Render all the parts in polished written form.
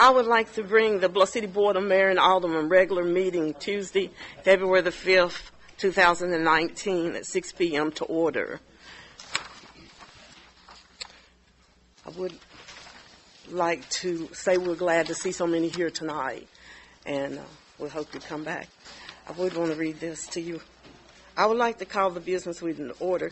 I would like to bring the Bluff City Board of Mayor and Alderman regular meeting Tuesday, February the 5th, 2019 at 6 p.m. to order. I would like to say we're glad to see so many here tonight, and we hope you come back. I would want to read this to you. I would like to call the business meeting to order.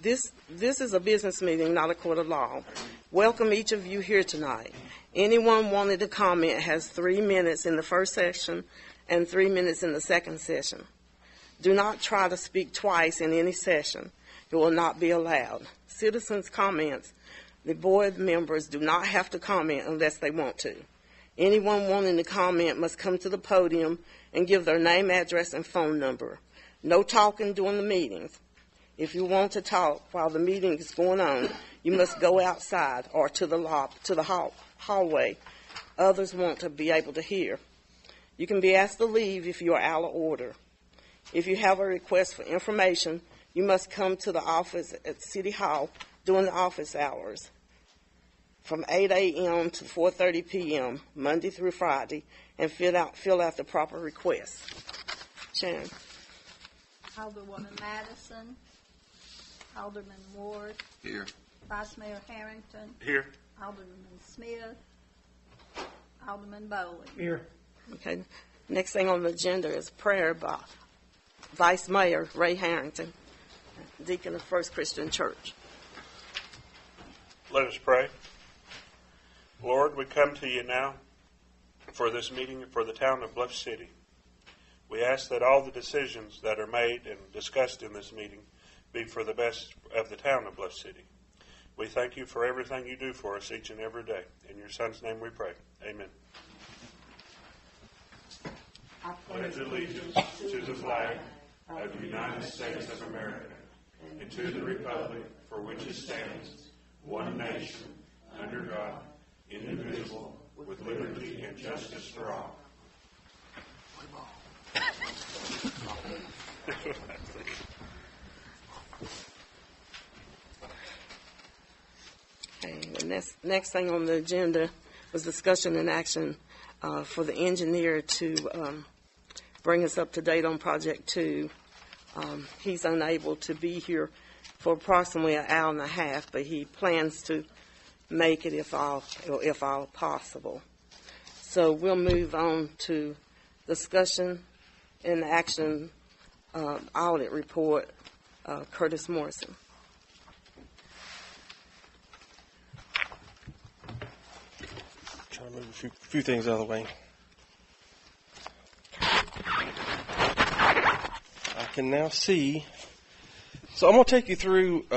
This is a business meeting, not a court of law. Welcome each of you here tonight. Anyone wanting to comment has 3 minutes in the first session and 3 minutes in the second session. Do not try to speak twice in any session. It will not be allowed. Citizens' comments. The board members do not have to comment unless they want to. Anyone wanting to comment must come to the podium and give their name, address, and phone number. No talking during the meetings. If you want to talk while the meeting is going on, you must go outside or to the hallway. Others want to be able to hear. You can be asked to leave if you are out of order. If you have a request for information, you must come to the office at City Hall during the office hours from 8 a.m. to 4:30 p.m., Monday through Friday, and fill out the proper request. Sharon. Alderwoman Madison. Alderman Ward. Here. Vice Mayor Harrington. Here. Alderman Smith. Alderman Bowley. Here. Okay. Next thing on the agenda is prayer by Vice Mayor Ray Harrington, Deacon of First Christian Church. Let us pray. Lord, we come to you now for this meeting for the town of Bluff City. We ask that all the decisions that are made and discussed in this meeting be for the best of the town of Bluff City. We thank you for everything you do for us each and every day. In your Son's name we pray. Amen. I pledge allegiance to the flag of the United States of America and to the republic for which it stands, one nation, under God, indivisible, with liberty and justice for all. Okay, the next thing on the agenda was discussion and action for the engineer to bring us up to date on Project 2. He's unable to be here for approximately an hour and a half, but he plans to make it if all possible. So we'll move on to discussion and action audit report. Curtis Morrison. Try to move a few things out of the way. I can now see. So I'm going to take you through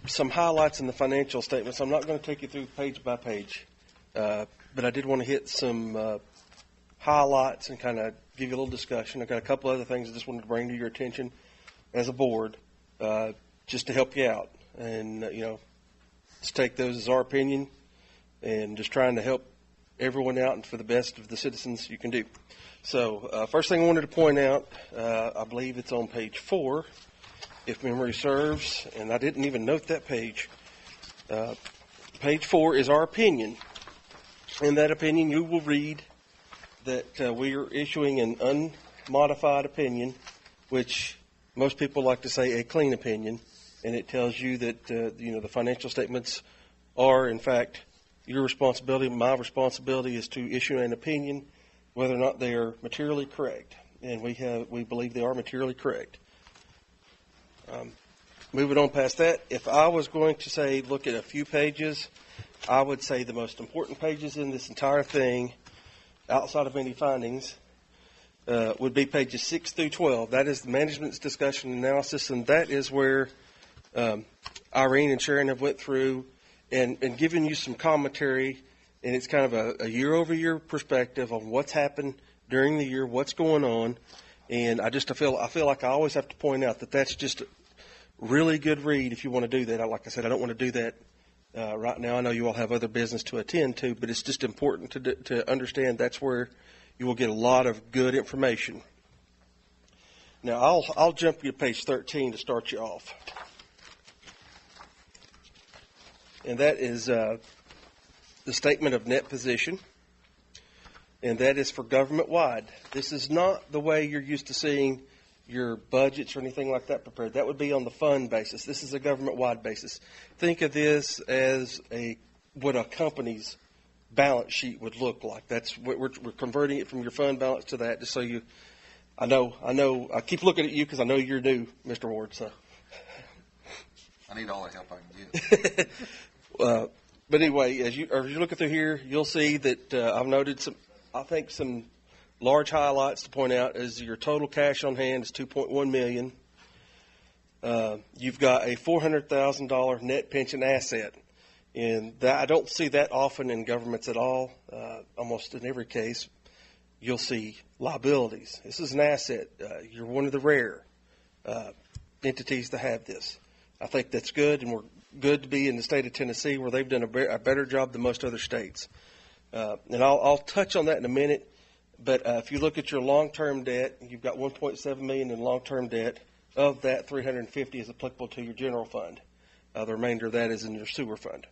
some highlights in the financial statements. I'm not going to take you through page by page, but I did want to hit some highlights and kind of give you a little discussion. I've got a couple other things I just wanted to bring to your attention as a board, just to help you out. And, just take those as our opinion and just trying to help everyone out and for the best of the citizens you can do. So first thing I wanted to point out, I believe it's on page 4, if memory serves, and I didn't even note that page. Page 4 is our opinion. In that opinion, you will read that we are issuing an unmodified opinion, which most people like to say a clean opinion, and it tells you that the financial statements are, in fact, your responsibility. My responsibility is to issue an opinion whether or not they are materially correct, and we believe they are materially correct. Moving on past that, if I was going to say look at a few pages, I would say the most important pages in this entire thing, outside of any findings, would be pages 6 through 12. That is the management's discussion and analysis, and that is where Irene and Sharon have went through and given you some commentary, and it's kind of a year-over-year perspective on what's happened during the year, what's going on, and I feel like I always have to point out that that's just a really good read if you want to do that. Like I said, I don't want to do that right now. I know you all have other business to attend to, but it's just important to understand that's where you will get a lot of good information. Now, I'll jump you to page 13 to start you off. And that is the statement of net position, and that is for government-wide. This is not the way you're used to seeing your budgets or anything like that prepared. That would be on the fund basis. This is a government-wide basis. Think of this as what a company's balance sheet would look like. That's what we're converting it from your fund balance to that, just so you. I know. I keep looking at you because I know you're new, Mr. Ward. So. I need all the help I can get. But anyway, as you're looking through here, you'll see that I've noted some large highlights to point out is your total cash on hand is $2.1 million. You've got a $400,000 net pension asset, and that, I don't see that often in governments at all. Almost in every case, you'll see liabilities. This is an asset. You're one of the rare entities to have this. I think that's good, and we're good to be in the state of Tennessee where they've done a better job than most other states. And I'll touch on that in a minute. But if you look at your long-term debt, you've got $1.7 million in long-term debt. Of that, $350 is applicable to your general fund. The remainder of that is in your sewer fund.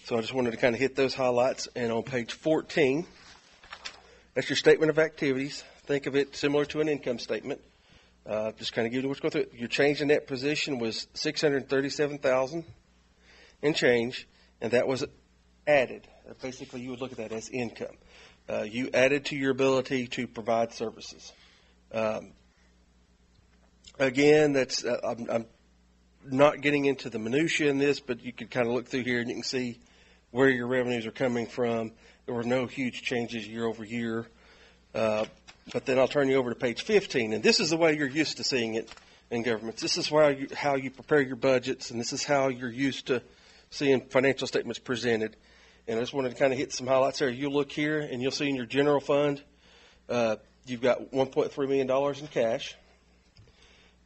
So I just wanted to kind of hit those highlights. And on page 14, that's your statement of activities. Think of it similar to an income statement. Just kind of give you what's going through it. Your change in net position was $637,000 and change, and that was added. Basically, you would look at that as income. You added to your ability to provide services. Again, that's I'm not getting into the minutia in this, but you can kind of look through here and you can see where your revenues are coming from. There were no huge changes year over year. But then I'll turn you over to page 15, and this is the way you're used to seeing it in governments. This is how you prepare your budgets, and this is how you're used to seeing financial statements presented. And I just wanted to kind of hit some highlights there. You look here, and you'll see in your general fund, you've got $1.3 million in cash.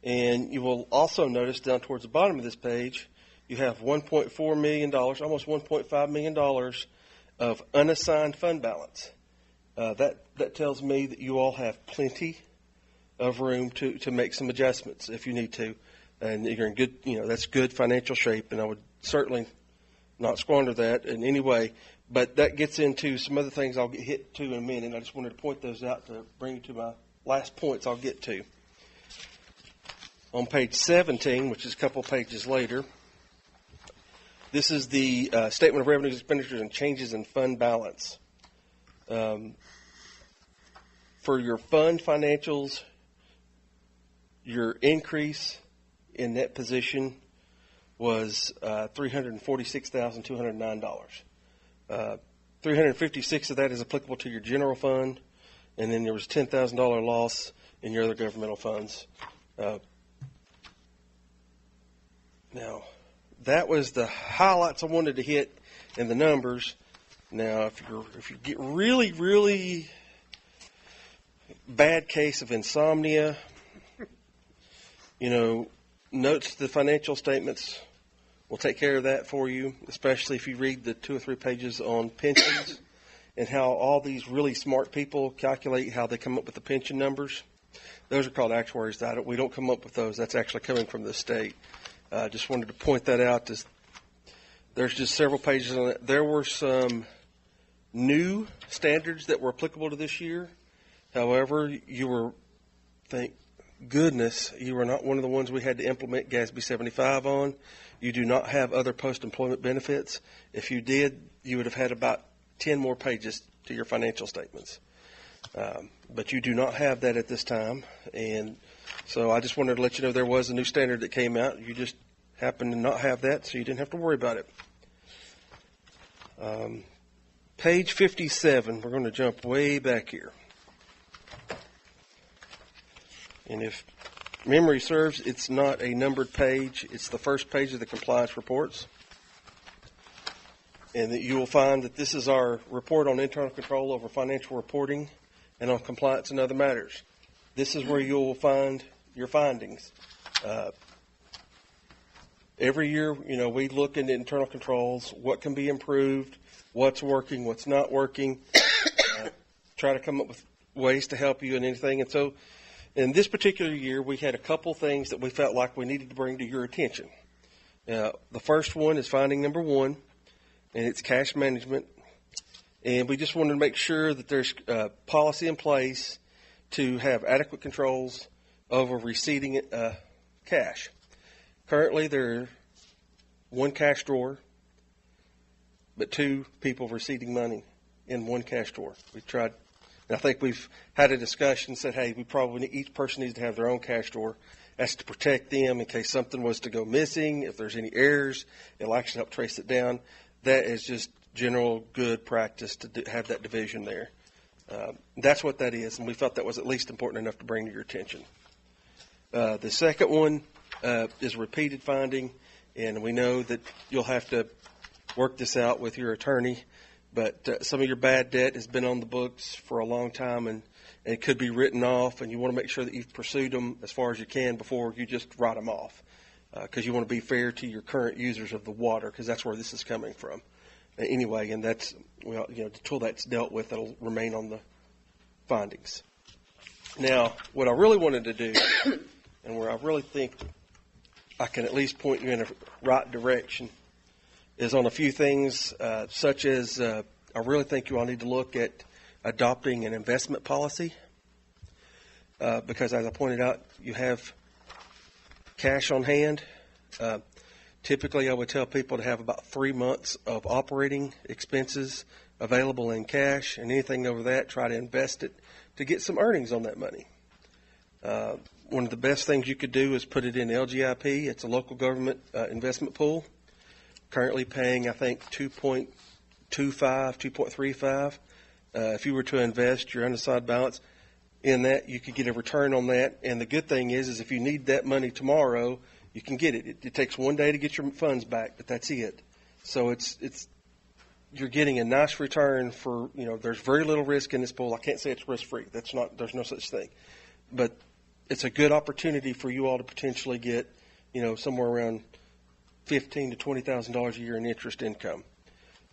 And you will also notice down towards the bottom of this page, you have $1.4 million, almost $1.5 million of unassigned fund balance. That tells me that you all have plenty of room to make some adjustments if you need to, and you're in good, that's good financial shape, and I would certainly not squander that in any way. But that gets into some other things I'll get hit to in a minute. I just wanted to point those out to bring you to my last points I'll get to. On page 17, which is a couple pages later, this is the statement of revenues, expenditures, and changes in fund balance. For your fund financials, your increase in net position was $346,209. $356 of that is applicable to your general fund, and then there was $10,000 loss in your other governmental funds. Now, that was the highlights I wanted to hit in the numbers. Now, if you get really, really bad case of insomnia, notes to the financial statements will take care of that for you, especially if you read the 2 or 3 pages on pensions and how all these really smart people calculate how they come up with the pension numbers. Those are called actuaries. We don't come up with those. That's actually coming from the state. Just wanted to point that out. There's just several pages on it. There were some new standards that were applicable to this year. However, thank goodness, you were not one of the ones we had to implement GASB 75 on. You do not have other post-employment benefits. If you did, you would have had about 10 more pages to your financial statements. But you do not have that at this time. And so I just wanted to let you know there was a new standard that came out. You just happened to not have that, so you didn't have to worry about it. Page 57, we're going to jump way back here. And if memory serves, it's not a numbered page. It's the first page of the compliance reports. And that you will find that this is our report on internal control over financial reporting and on compliance and other matters. This is where you will find your findings. Every year, we look into internal controls, what can be improved, what's working, what's not working, try to come up with ways to help you in anything. And so in this particular year, we had a couple things that we felt like we needed to bring to your attention. The first one is finding number 1, and it's cash management. And we just wanted to make sure that there's policy in place to have adequate controls over receiving cash. Currently, there's one cash drawer, but two people receiving money in one cash drawer. We tried, and I think we've had a discussion, said, hey, each person needs to have their own cash drawer. That's to protect them in case something was to go missing. If there's any errors, it'll actually help trace it down. That is just general good practice to have that division there. That's what that is, and we felt that was at least important enough to bring to your attention. The second one is repeated finding, and we know that you'll have to work this out with your attorney, but some of your bad debt has been on the books for a long time, and it could be written off, and you want to make sure that you've pursued them as far as you can before you just write them off, because you want to be fair to your current users of the water, because that's where this is coming from. Anyway, and that's, well, until that's dealt with, it'll remain on the findings. Now, what I really wanted to do, and where I really think I can at least point you in a right direction, is on a few things, such as I really think you all need to look at adopting an investment policy, because as I pointed out, you have cash on hand. Typically, I would tell people to have about 3 months of operating expenses available in cash, and anything over that, try to invest it to get some earnings on that money. One of the best things you could do is put it in LGIP. It's a local government investment pool, currently paying, I think, 2.25, 2.35. If you were to invest your unassigned balance in that, you could get a return on that. And the good thing is if you need that money tomorrow, you can get it. It takes one day to get your funds back, but that's it. So you're getting a nice return for, there's very little risk in this pool. I can't say it's risk-free. There's no such thing. But it's a good opportunity for you all to potentially get, somewhere around $15,000 to $20,000 a year in interest income.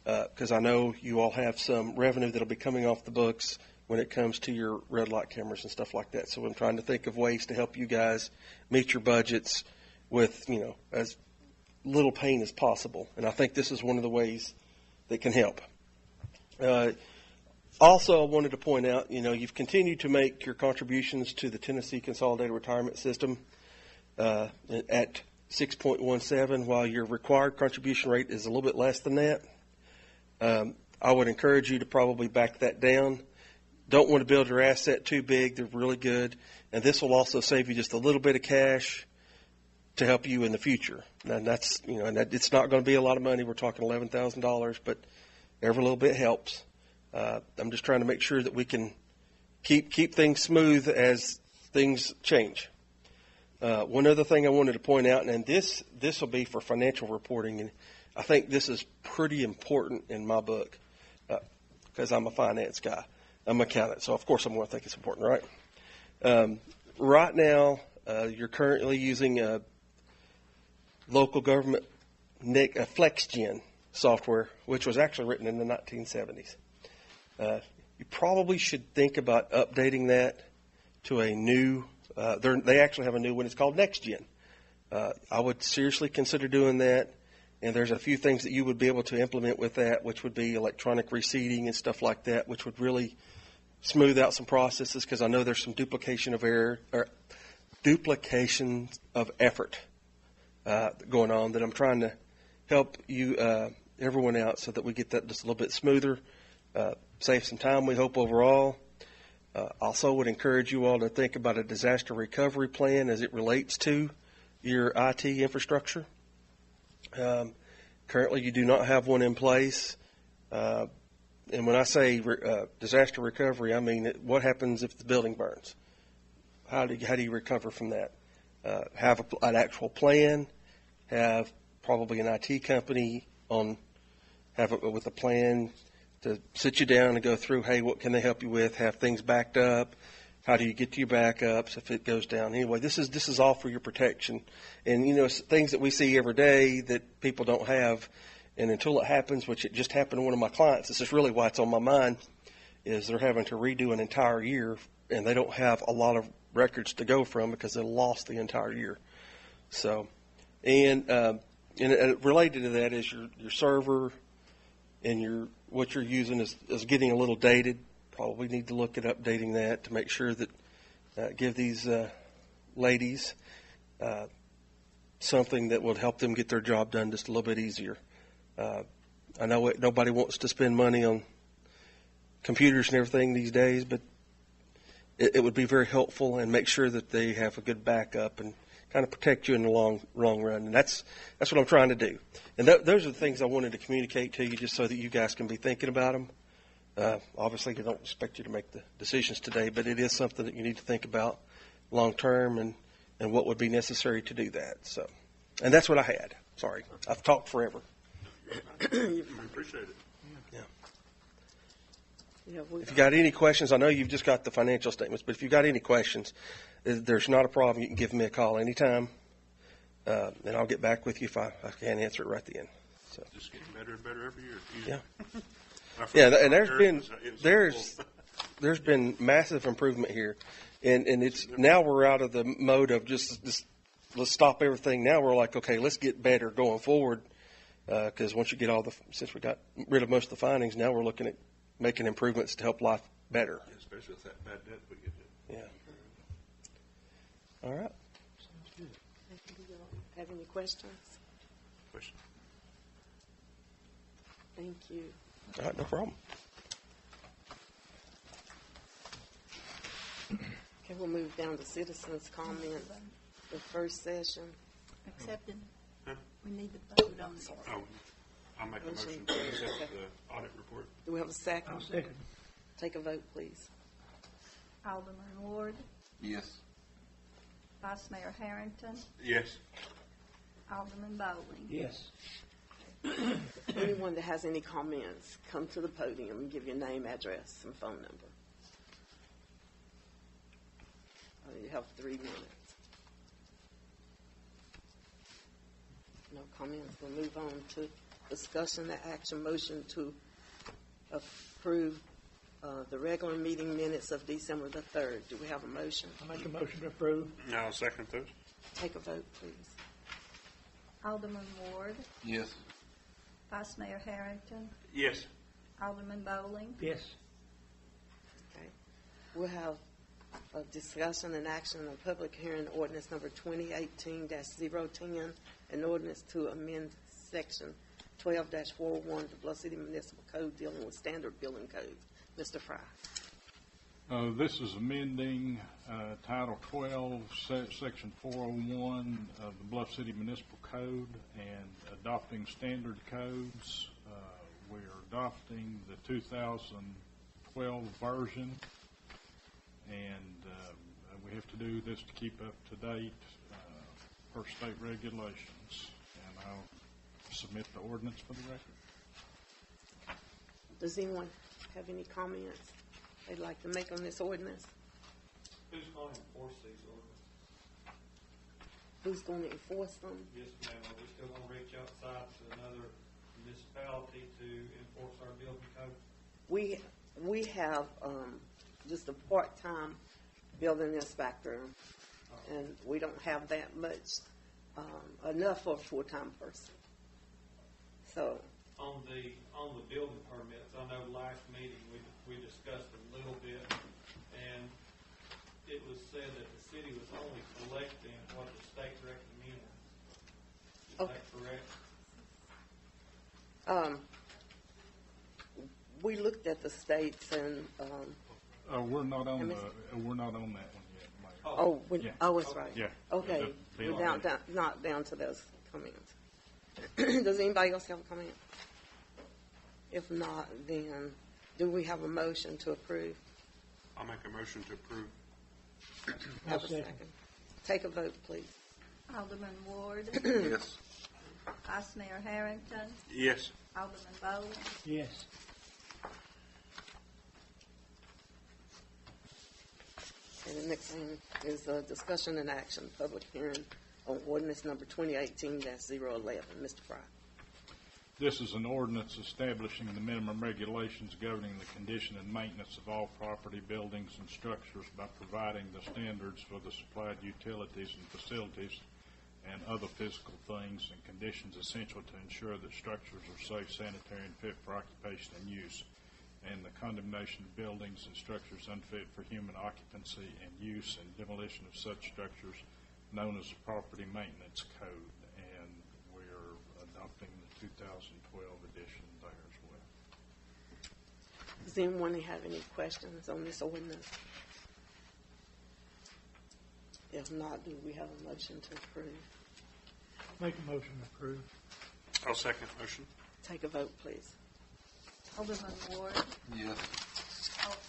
Because I know you all have some revenue that'll be coming off the books when it comes to your red light cameras and stuff like that. So I'm trying to think of ways to help you guys meet your budgets with, as little pain as possible. And I think this is one of the ways that can help. Also, I wanted to point out, you've continued to make your contributions to the Tennessee Consolidated Retirement System at 6.17, while your required contribution rate is a little bit less than that. I would encourage you to probably back that down. Don't want to build your asset too big. They're really good. And this will also save you just a little bit of cash to help you in the future. And that's, it's not going to be a lot of money. We're talking $11,000, but every little bit helps. I'm just trying to make sure that we can keep things smooth as things change. One other thing I wanted to point out, and this will be for financial reporting, and I think this is pretty important in my book because I'm a finance guy. I'm an accountant, so of course I'm going to think it's important, right? Right now, you're currently using a local government FlexGen software, which was actually written in the 1970s. You probably should think about updating that to a new, they actually have a new one. It's called NextGen. I would seriously consider doing that. And there's a few things that you would be able to implement with that, which would be electronic receipting and stuff like that, which would really smooth out some processes, because I know there's some duplication of effort going on that I'm trying to help you, everyone out, so that we get that just a little bit smoother, save some time, we hope, overall. Also would encourage you all to think about a disaster recovery plan as it relates to your IT infrastructure. Currently, you do not have one in place. And when I say disaster recovery, I mean what happens if the building burns? How do you recover from that? Have an actual plan. Have probably an IT company with a plan to sit you down and go through, hey, what can they help you with? Have things backed up. How do you get to your backups if it goes down? Anyway, this is all for your protection. And, it's things that we see every day that people don't have. And until it happens, which it just happened to one of my clients, this is really why it's on my mind, is they're having to redo an entire year, and they don't have a lot of records to go from because they lost the entire year. So, and related to that is your server, and what you're using is getting a little dated. Probably need to look at updating that to make sure that give these ladies something that would help them get their job done just a little bit easier. I know nobody wants to spend money on computers and everything these days, but it would be very helpful and make sure that they have a good backup and kind of protect you in the long run. And that's what I'm trying to do. And those are the things I wanted to communicate to you just so that you guys can be thinking about them. Obviously, I don't expect you to make the decisions today, but it is something that you need to think about long term and what would be necessary to do that. So, and that's what I had. Sorry, I've talked forever. I appreciate it. Yeah, If you got any questions, I know you've just got the financial statements, but if you got any questions, there's not a problem. You can give me a call anytime, and I'll get back with you if I can't answer it right then. So. Just getting better and better every year. Yeah. My first Yeah, and year there's been massive improvement here, and it's now we're out of the mode of just let's stop everything. Now we're like, okay, let's get better going forward, because once you get since we got rid of most of the findings, now we're looking at making improvements to help life better. especially with that bad debt we get. Yeah. All right. Have any questions? Question. Thank you. All right, no problem. Okay, we'll move down to citizens' comments. The first session. Accepted. Huh? We need to vote on it. Oh, I'll make a motion to accept the audit report. Do we have a second? Second. Take a vote, please. Alderman Ward, Yes. Vice Mayor Harrington, Yes. Alderman Bowling. Yes. Anyone that has any comments, come to the podium and give your name, address, and phone number. You have 3 minutes. No comments. We'll move on to discussion and action motion to approve the regular meeting minutes of December the 3rd. Do we have a motion? I make a motion to approve. Now I'll second those. Take a vote, please. Alderman Ward, Yes. Vice Mayor Harrington, Yes. Alderman Bowling, Yes. Okay. We'll have a discussion and action on public hearing ordinance number 2018-010, an ordinance to amend section 12-401 of the Bluff City Municipal Code dealing with standard building codes. Mr. Fry. This is amending Title 12, Section 401 of the Bluff City Municipal Code and adopting standard codes. We're adopting the 2012 version, and we have to do this to keep up to date per state regulations. And I'll submit the ordinance for the record. Does anyone have any comments they'd like to make on this ordinance? Who's going to enforce these ordinances? Who's going to enforce them? Yes, ma'am. Are we still going to reach outside to another municipality to enforce our building code? We have just a part-time building inspector, and we don't have that much enough for a full-time person. So On the building permits, I know last meeting we discussed a little bit, and it was said that the city was only collecting what the state recommended. Is Okay. that correct? we looked at the states and We're not on And that one yet, Mayor. Yeah. it's right. Yeah. Okay, The we're not down to those comments. Does anybody else have a comment? If not, then do we have a motion to approve? I'll make a motion to approve. Have a second. second. Take a vote, please. Alderman Ward, Yes. Vice Mayor Harrington, Yes. Alderman Bowling, Yes. And the next thing is a discussion and action, public hearing on ordinance number 2018-011. Mr. Fry. This is an ordinance establishing the minimum regulations governing the condition and maintenance of all property, buildings, and structures by providing the standards for the supplied utilities and facilities and other physical things and conditions essential to ensure that structures are safe, sanitary, and fit for occupation and use, and the condemnation of buildings and structures unfit for human occupancy and use, and demolition of such structures known as the Property Maintenance Code. And we're adopting the 2012 edition there as well. Does anyone have any questions on this ordinance? If not, do we have a motion to approve? Make a motion to approve. I'll second the motion. Take a vote, please. Alderman Ward, Yes.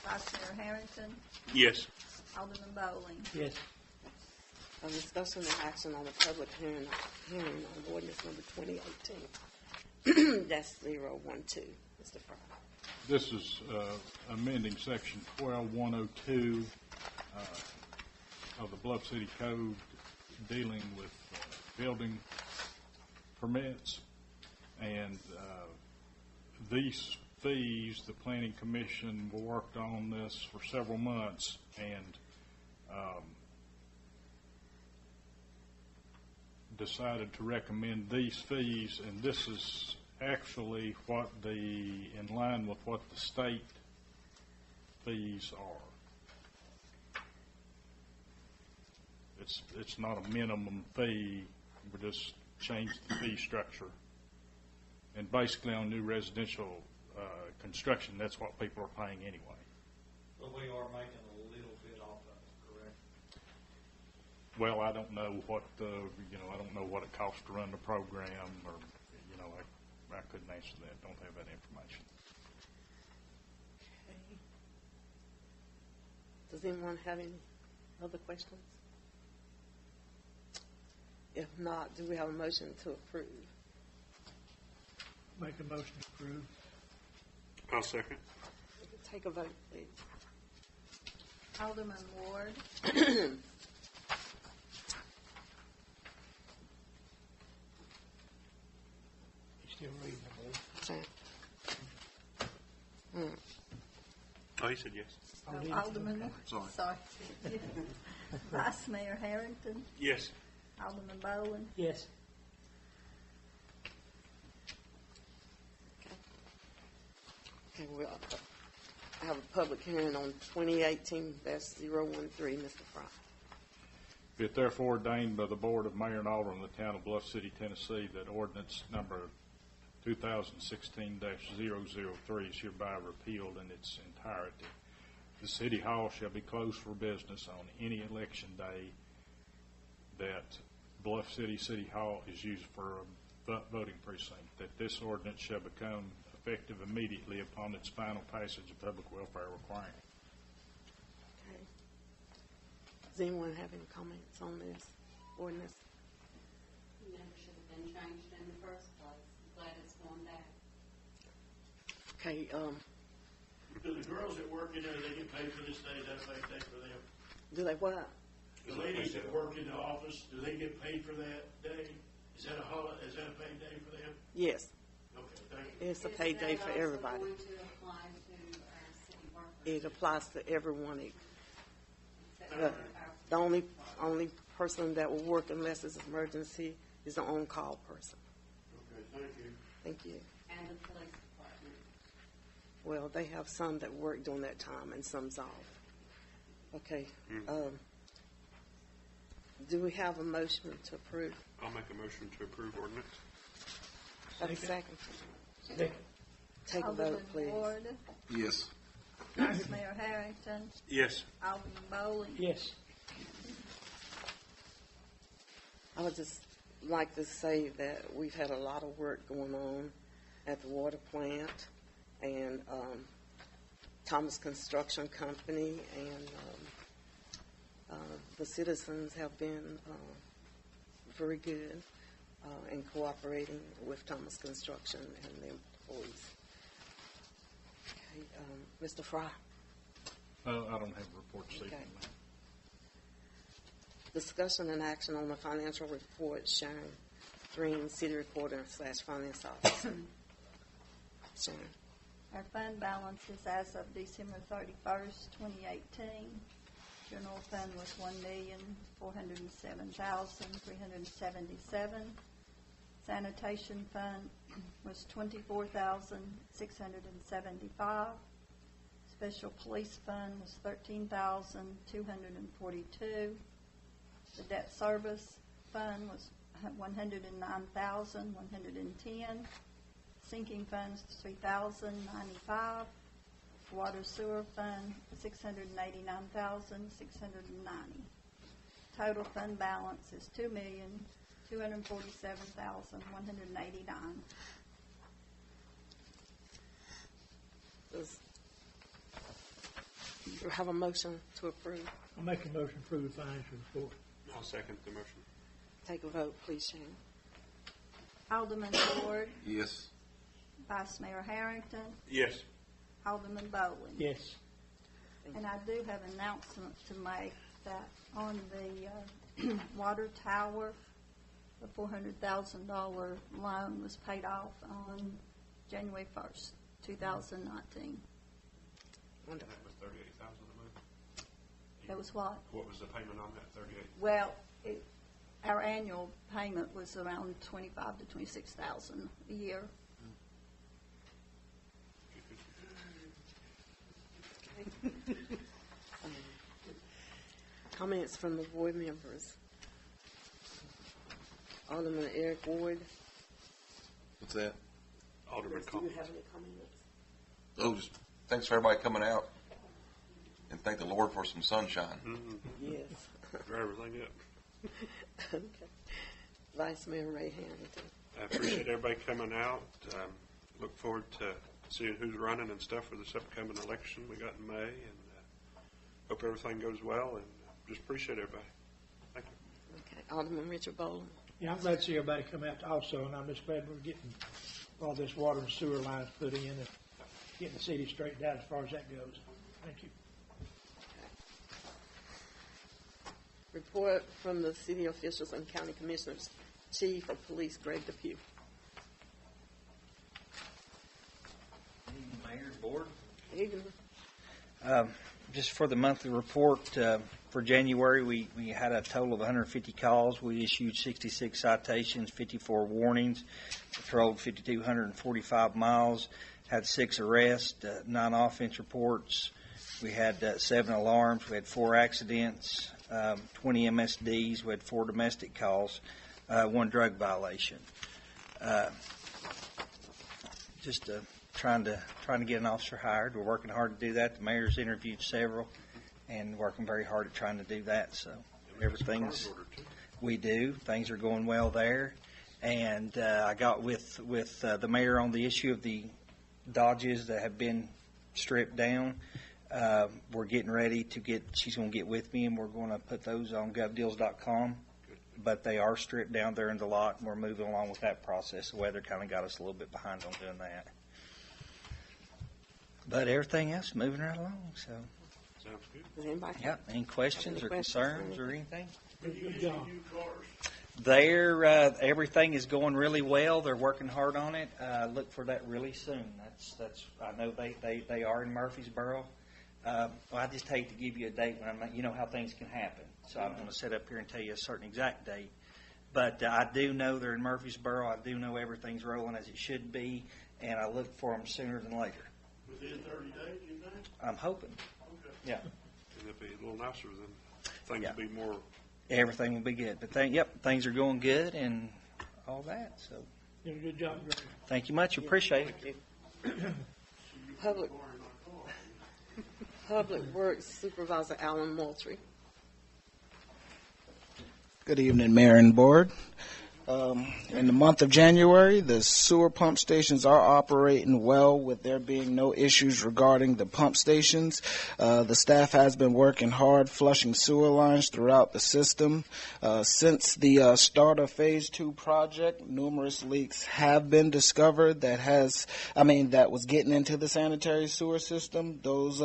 Vice Mayor Harrington, Yes. Alderman Bowling. Yes. A discussion and action on a public hearing on ordinance number 2018. That's 012. Mr. Fry. This is amending section 12102 of the Bluff City Code dealing with building permits. And these fees, the Planning Commission worked on this for several months and decided to recommend these fees, and this is actually in line with what the state fees are. It's not a minimum fee. We just changed the fee structure. And basically on new residential construction, that's what people are paying anyway. But we are making a little bit off of it, correct? Well, I don't know what I don't know what it costs to run the program, or I couldn't answer that. Don't have that information. Okay. Does anyone have any other questions? If not, do we have a motion to approve? Make a motion to approve. I'll second. Take a vote, please. Alderman Ward, You still reading the vote? Okay. Oh, he said yes. Alderman, Sorry. sorry. Vice Mayor Harrington, Yes. Alderman Bowling. Yes. Okay, we'll have a public hearing on 2018-013. Mr. Fry. Be it therefore ordained by the Board of Mayor and Aldermen of the Town of Bluff City, Tennessee, that ordinance number 2016-003 is hereby repealed in its entirety. The City Hall shall be closed for business on any election day that Bluff City Hall is used for a voting precinct, that this ordinance shall become effective immediately upon its final passage of public welfare requirement. Okay. Does anyone have any comments on this ordinance? It never should have been changed in the first place. I'm glad it's going back. Okay, Do the girls that work in there, they get paid for this day? Is that a paid day for them? do they what? The ladies that work in the office, do they get paid for that day? Is that a holiday? Is that a paid day for them? Yes, Okay, thank you. it's a paid day for everybody. Is that also going to apply to our city workers? It applies to everyone. Except for The, our- the only person that will work unless it's an emergency is the on-call person. Okay, thank you. Thank you. And the police department. Well, they have some that work during that time and some's off. Okay. Do we have a motion to approve? I'll make a motion to approve ordinance. Have a second? Second. Take a Alderman vote, please. Ward, Yes. Vice Mayor Harrington, Yes. Alderman Bowling. Yes. I would just like to say that we've had a lot of work going on at the water plant and Thomas Construction Company, and the citizens have been very good in cooperating with Thomas Construction and the employees. Okay, Mr. Fry. I don't have a report this evening. Okay. Discussion and action on the financial report shown Green City Recorder / Finance Officer. Sharon. Our fund balance is as of December 31st, 2018, General fund was $1,407,377. Sanitation fund was $24,675. Special police fund was $13,242. The debt service fund was $109,110. Sinking funds $3,095. Water sewer fund $689,690. Total fund balance is $2,247,189. Does you have a motion to approve? I'll make a motion to approve the financial report. I'll second the motion. Take a vote, please, Shane. Alderman Ward, Yes. Vice Mayor Harrington, Yes. Alderman Bowen. Yes. And I do have an announcement to make that on the water tower, the $400,000 loan was paid off on January 1st, 2019. Wonderful. That was $38,000 a month. That was what? What was the payment on that? 38. Well, our annual payment was around $25,000 to $26,000 a year. Comments from the board members. Alderman Eric Ward. What's that? Alderman Do you comments. have any comments? Oh, just thanks for everybody coming out, and thank the Lord for some sunshine. Yes. Dry everything up. Okay. Vice Mayor Ray Hamilton. I appreciate everybody coming out. Look forward to seeing who's running and stuff for this upcoming election we got in May, and hope everything goes well, and just appreciate everybody. Thank you. Okay. Alderman Richard Bowling. Yeah, I'm glad to see everybody come out also, and I'm just glad we're getting all this water and sewer lines put in and getting the city straightened out as far as that goes. Thank you. Report from the city officials and county commissioners. Chief of Police Greg Depew. Mayor, board. Evening. Just for the monthly report, for January, we had a total of 150 calls. We issued 66 citations, 54 warnings, patrolled 5,245 miles, had 6 arrests, 9 offense reports. We had 7 alarms. We had 4 accidents, 20 MSDs. We had 4 domestic calls, 1 drug violation. Just trying to get an officer hired. We're working hard to do that. The mayor's interviewed several, and working very hard at trying to do that. So everything's we do. Things are going well there. And I got with the mayor on the issue of the Dodges that have been stripped down. We're getting ready to get. She's going to get with me, and we're going to put those on govdeals.com. But they are stripped down there in the lot, and we're moving along with that process. The weather kind of got us a little bit behind on doing that. But everything else moving right along. So, Sounds good. Does anybody? yeah. Any questions or questions concerns or or anything? Good job. There, everything is going really well. They're working hard on it. Look for that really soon. That's. I know they are in Murfreesboro. Well, I just hate to give you a date when you know how things can happen. So I don't want to sit up here and tell you a certain exact date. But I do know they're in Murfreesboro. I do know everything's rolling as it should be, and I look for them sooner than later. Within 30 days, you think? I'm hoping. Okay. Yeah. And it'll be a little nicer than things Yeah. will be more. Everything will be good. But things are going good and all that. So Did a good job, Greg. thank you much. Appreciate it. Public Works Supervisor Alan Moultrie. Good evening, Mayor and Board. In the month of January, the sewer pump stations are operating well with there being no issues regarding the pump stations. The staff has been working hard flushing sewer lines throughout the system. Since the start of Phase 2 project, numerous leaks have been discovered that was getting into the sanitary sewer system. Those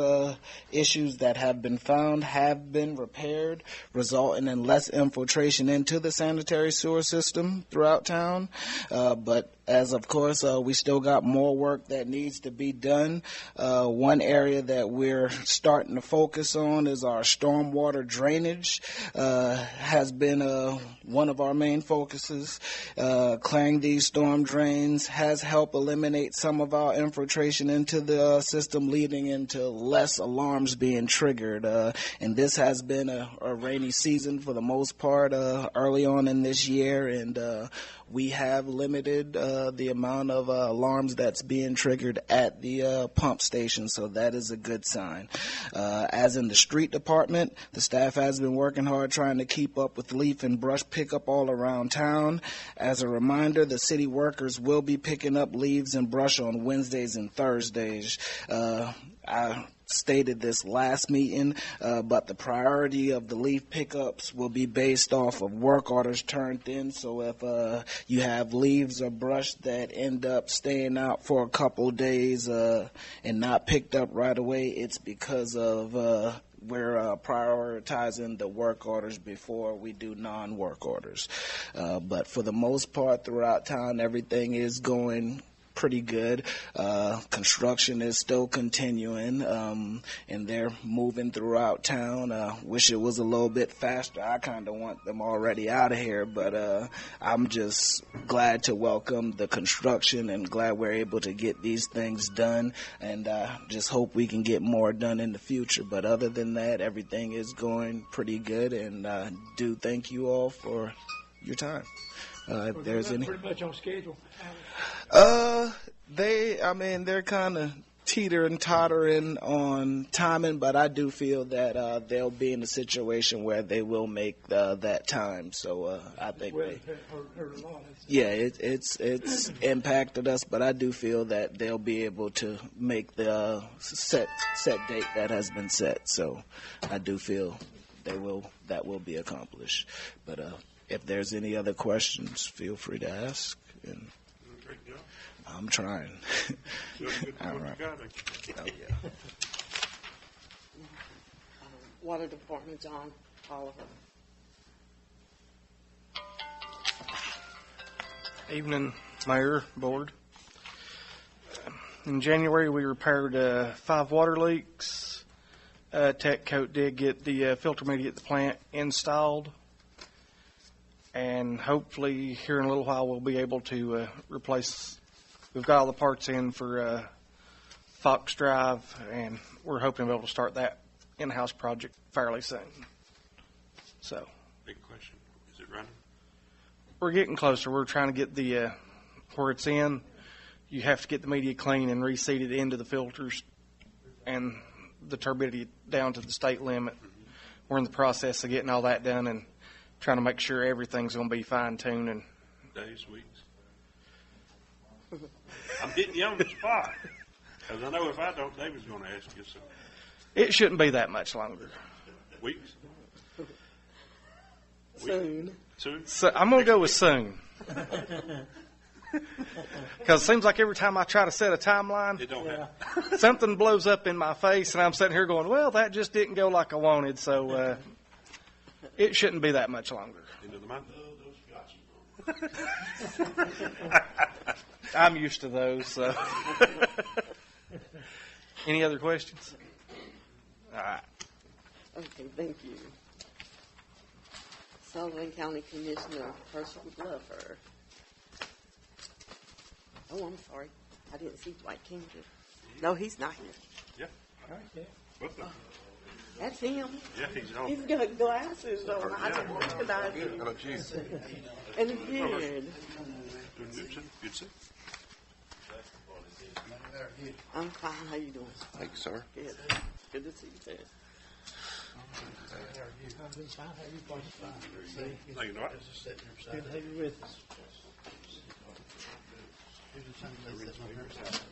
issues that have been found have been repaired, resulting in less infiltration into the sanitary sewer system throughout town, but as of course, we still got more work that needs to be done. One area that we're starting to focus on is our stormwater drainage. Has been one of our main focuses. Clearing these storm drains has helped eliminate some of our infiltration into the system, leading into less alarms being triggered. And this has been a rainy season for the most part early on in this year, and we have limited the amount of alarms that's being triggered at the pump station, so that is a good sign. As in the street department, the staff has been working hard trying to keep up with leaf and brush pickup all around town. As a reminder, the city workers will be picking up leaves and brush on Wednesdays and Thursdays. I stated this last meeting, but the priority of the leaf pickups will be based off of work orders turned in. So if you have leaves or brush that end up staying out for a couple days and not picked up right away, it's because of we're prioritizing the work orders before we do non-work orders. But for the most part, throughout town, everything is going pretty good. Construction is still continuing, and they're moving throughout town. Wish it was a little bit faster. I kind of want them already out of here, but I'm just glad to welcome the construction and glad we're able to get these things done, and just hope we can get more done in the future. But other than that, everything is going pretty good, and do thank you all for your time. If there's any, pretty much on schedule. They're kind of teetering, tottering on timing, but I do feel that they'll be in a situation where they will make that time. So I think it's impacted us, but I do feel that they'll be able to make the set date that has been set. So I do feel that will be accomplished. But if there's any other questions, feel free to ask. And I'm trying. All right. Oh, yeah. Water Department, John Oliver. Evening, Mayor, Board. In January, we repaired 5 water leaks. Tech Coat did get the filter media at the plant installed. And hopefully here in a little while we'll be able to replace, we've got all the parts in for Fox Drive, and we're hoping to be able to start that in-house project fairly soon. So, Big question. Is it running? We're getting closer. We're trying to get the, where it's in, you have to get the media clean and reseed it into the filters and the turbidity down to the state limit. We're in the process of getting all that done and trying to make sure everything's going to be fine-tuned. And days, weeks? I'm hitting you on the spot. Because I know if I don't, David's going to ask you something. It shouldn't be that much longer. Weeks? Soon. Soon? So I'm going to go with soon. Because it seems like every time I try to set a timeline, It don't happen. something blows up in my face, and I'm sitting here going, well, that just didn't go like I wanted. So it shouldn't be that much longer. End of the month? I'm used to those. So. Any other questions? All right. Okay, thank you. Sullivan County Commissioner Herschel Bluffer. Oh, I'm sorry. I didn't see Dwight King. No, he's not here. Yeah. What the? That's him. Yeah, he's on. He's got glasses on. I didn't recognize him. How about you? And a beard. Doing good, sir? Good, sir? I'm fine. How you doing? Thank you, sir. Good. Good to see you, Ted. No, you're not. Good to have you with us.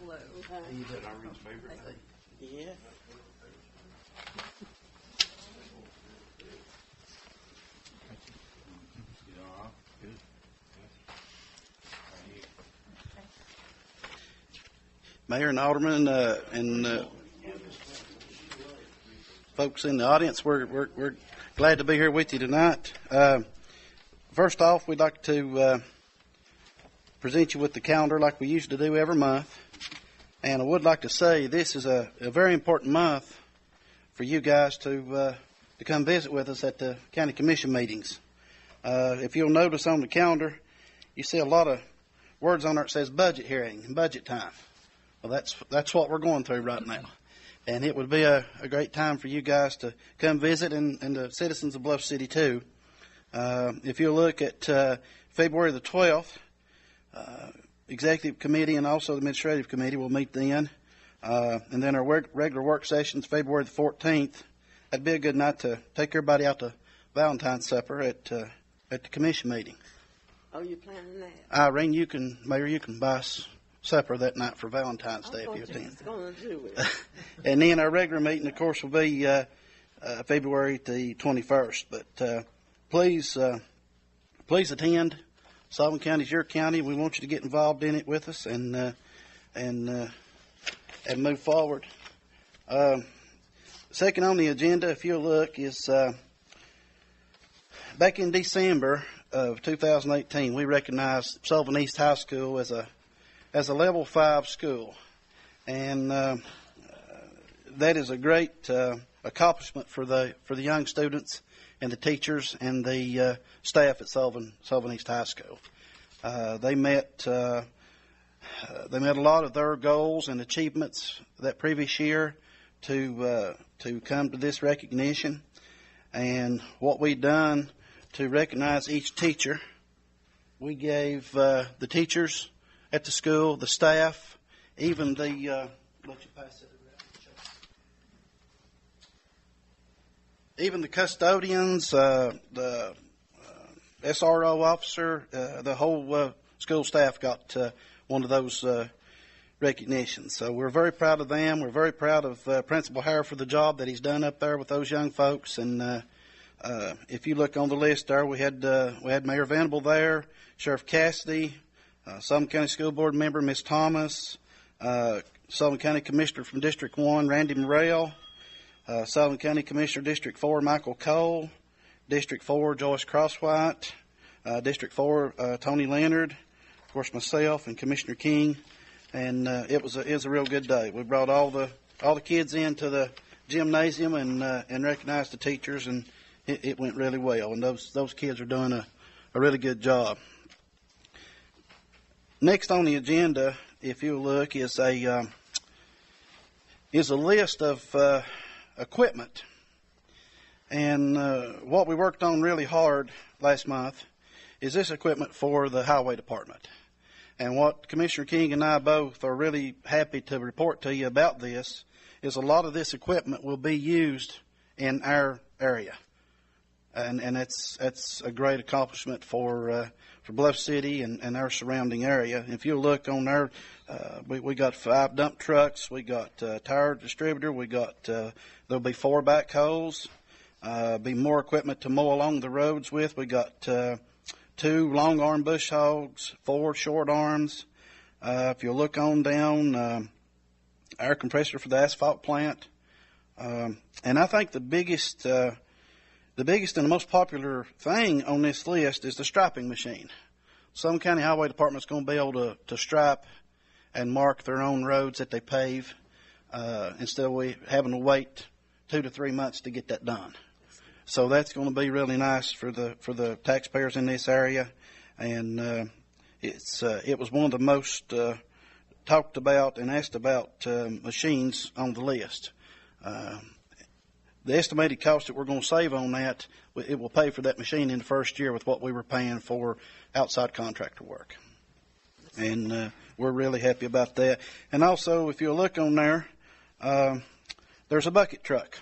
Hello. Is that Irene's favorite? Yeah. Mayor and Alderman and folks in the audience, we're glad to be here with you tonight. First off, we'd like to present you with the calendar like we usually do every month. And I would like to say this is a very important month for you guys to come visit with us at the county commission meetings. If you'll notice on the calendar, you see a lot of words on there that says budget hearing and budget time. Well, that's what we're going through right now. And it would be a great time for you guys to come visit, and the citizens of Bluff City too. If you look at February the 12th, Executive Committee and also the Administrative Committee will meet then. And then our regular work sessions, February the 14th. That'd be a good night to take everybody out to Valentine's supper at the commission meeting. Oh, you planning that? Irene, Mayor, you can buy us supper that night for Valentine's Day if you attend. Going to do it. And then our regular meeting, of course, will be February the 21st. But please attend. Sullivan County is your county. We want you to get involved in it with us and move forward. Second on the agenda, if you'll look, is back in December of 2018, we recognized Sullivan East High School as a level 5 school, and that is a great accomplishment for the young students and the teachers and the staff at Sullivan East High School. They met a lot of their goals and achievements that previous year to come to this recognition, and what we done to recognize each teacher, we gave the teachers at the school, the staff, even the let you pass it around. Even the custodians, the SRO officer, the whole school staff got one of those recognitions. So we're very proud of them. We're very proud of Principal Hare for the job that he's done up there with those young folks. And if you look on the list there, we had Mayor Venable there, Sheriff Cassidy, Sullivan County School Board member Miss Thomas, Sullivan County Commissioner from District 1, Randy Morrell, Sullivan County Commissioner District 4, Michael Cole, District 4, Joyce Crosswhite, District 4, Tony Leonard, of course myself and Commissioner King. And it was a real good day. We brought all the kids into the gymnasium and recognized the teachers, and it went really well. And those kids are doing a really good job. Next on the agenda, if you look, is a list of equipment. And what we worked on really hard last month is this equipment for the highway department. And what Commissioner King and I both are really happy to report to you about this is a lot of this equipment will be used in our area. And that's a great accomplishment for Bluff City and our surrounding area. If you look on there, we got 5 dump trucks, we got tire distributor, we got there'll be 4 backhoes, be more equipment to mow along the roads with. We got 2 long arm bush hogs, 4 short arms. If you look on down, air compressor for the asphalt plant, and I think the biggest and the most popular thing on this list is the striping machine. Sullivan County Highway Department is going to be able to stripe and mark their own roads that they pave instead of having to wait 2 to 3 months to get that done. So that's going to be really nice for the taxpayers in this area, and it was one of the most talked about and asked about machines on the list. The estimated cost that we're going to save on that, it will pay for that machine in the first year with what we were paying for outside contractor work. And we're really happy about that. And also, if you'll look on there, there's a bucket truck.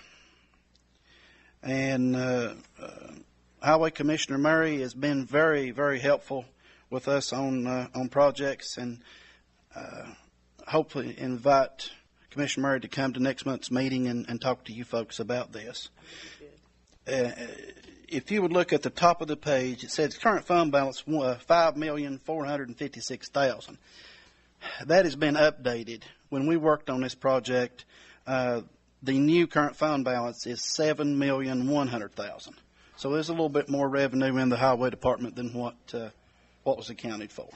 And Highway Commissioner Murray has been very, very helpful with us on projects, and hopefully invite Commissioner Murray to come to next month's meeting and talk to you folks about this. If you would look at the top of the page, it says current fund balance $5,456,000. That has been updated. When we worked on this project, the new current fund balance is $7,100,000. So there's a little bit more revenue in the highway department than what was accounted for.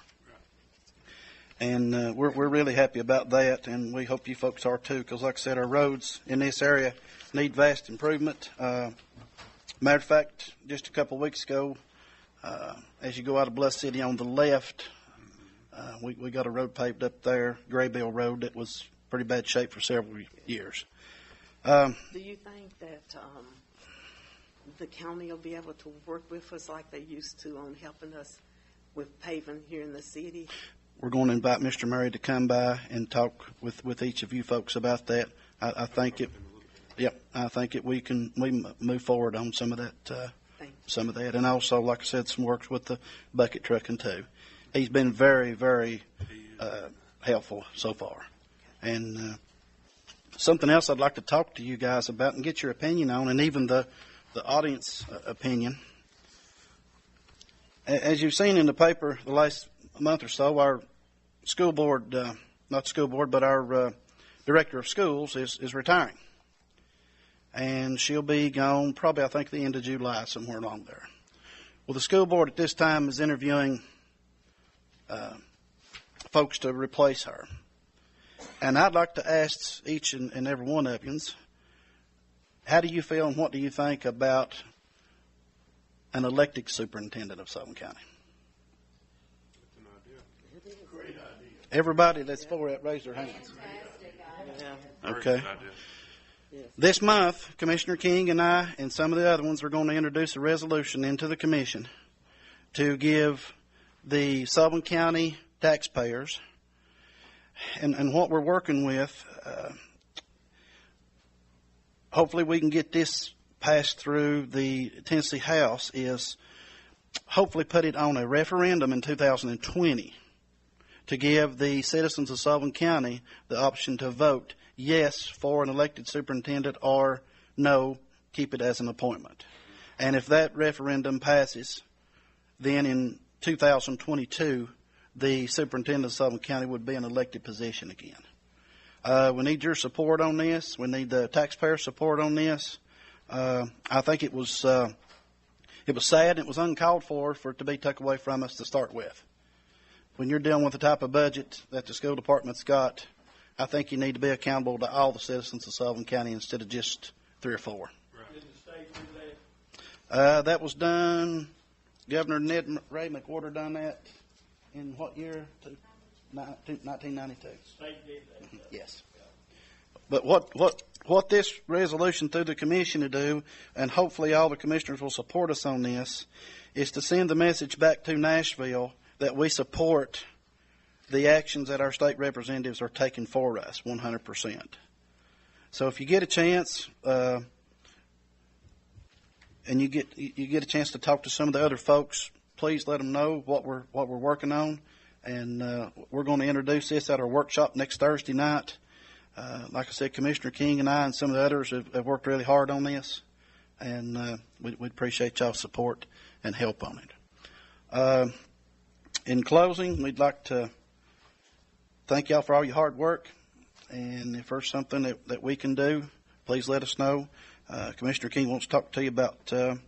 And we're really happy about that, and we hope you folks are too, because like I said, our roads in this area need vast improvement. Matter of fact, just a couple of weeks ago, as you go out of Bluff City on the left, we got a road paved up there, Graybill Road, that was pretty bad shape for several years. Do you think that the county will be able to work with us like they used to on helping us with paving here in the city? We're going to invite Mr. Murray to come by and talk with each of you folks about that. I think we move forward on some of that, and also, like I said, some works with the bucket trucking too. He's been very, very helpful so far. And something else I'd like to talk to you guys about and get your opinion on, and even the audience opinion. As you've seen in the paper the last month or so, our school board, not school board, but our director of schools is retiring. And she'll be gone probably, I think, the end of July, somewhere along there. Well, the school board at this time is interviewing folks to replace her. And I'd like to ask each and every one of you, how do you feel and what do you think about an elected superintendent of Sullivan County? Great idea. Everybody that's for it, raise their hands. Yeah. Okay. This month, Commissioner King and I and some of the other ones are going to introduce a resolution into the commission to give the Sullivan County taxpayers, and what we're working with, hopefully we can get this passed through the Tennessee House, is hopefully put it on a referendum in 2020 to give the citizens of Sullivan County the option to vote yes for an elected superintendent or no, keep it as an appointment. And if that referendum passes, then in 2022, the superintendent of Sullivan County would be an elected position again. We need your support on this. We need the taxpayer support on this. I think it was sad and it was uncalled for it to be taken away from us to start with. When you're dealing with the type of budget that the school department's got, I think you need to be accountable to all the citizens of Sullivan County instead of just 3 or 4. Right. Did the state do that? That was done. Governor Ned Ray McWhorter done that in what year? 1992. State did that. Yes. But what this resolution through the commission to do, and hopefully all the commissioners will support us on this, is to send the message back to Nashville that we support the actions that our state representatives are taking for us 100%. So if you get a chance, and you get a chance to talk to some of the other folks, please let them know what we're working on, and we're going to introduce this at our workshop next Thursday night. Like I said, Commissioner King and I and some of the others have worked really hard on this, and we'd appreciate y'all's support and help on it. In closing, we'd like to thank y'all for all your hard work, and if there's something that we can do, please let us know. Commissioner King wants to talk to you about, like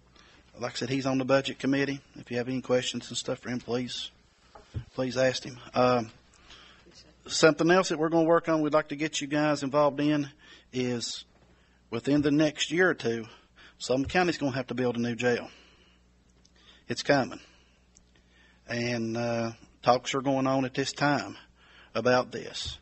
I said, he's on the budget committee. If you have any questions and stuff for him, please ask him. Something else that we're going to work on, we'd like to get you guys involved in, is within the next year or two, Sullivan County's going to have to build a new jail. It's coming. And talks are going on at this time about this.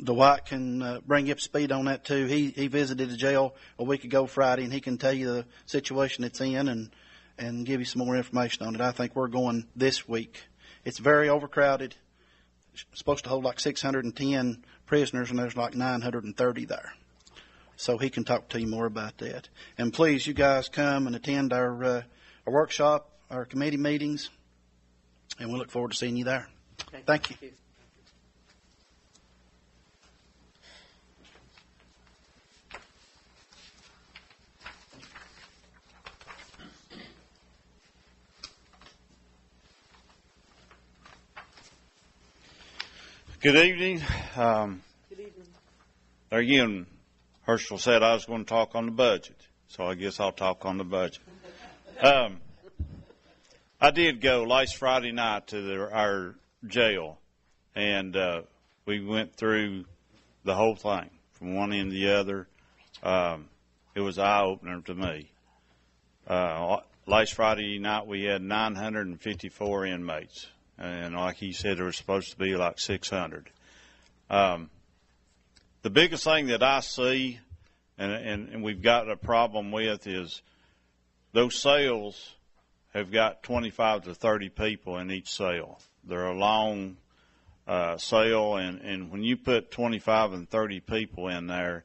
Dwight can bring you up to speed on that too. He visited the jail a week ago Friday, and he can tell you the situation it's in and give you some more information on it. I think we're going this week. It's very overcrowded. It's supposed to hold like 610 prisoners, and there's like 930 there. So he can talk to you more about that. And please, you guys come and attend our workshop, our committee meetings, and we look forward to seeing you there. Thank you. Good evening. Good evening. Again, Herschel said I was going to talk on the budget, so I guess I'll talk on the budget. I did go last Friday night to our jail, and we went through the whole thing from one end to the other. It was an eye-opener to me. Last Friday night we had 954 inmates, and like he said, there was supposed to be like 600. The biggest thing that I see, and we've got a problem with, is those cells have got 25 to 30 people in each cell. They're a long cell, and when you put 25 and 30 people in there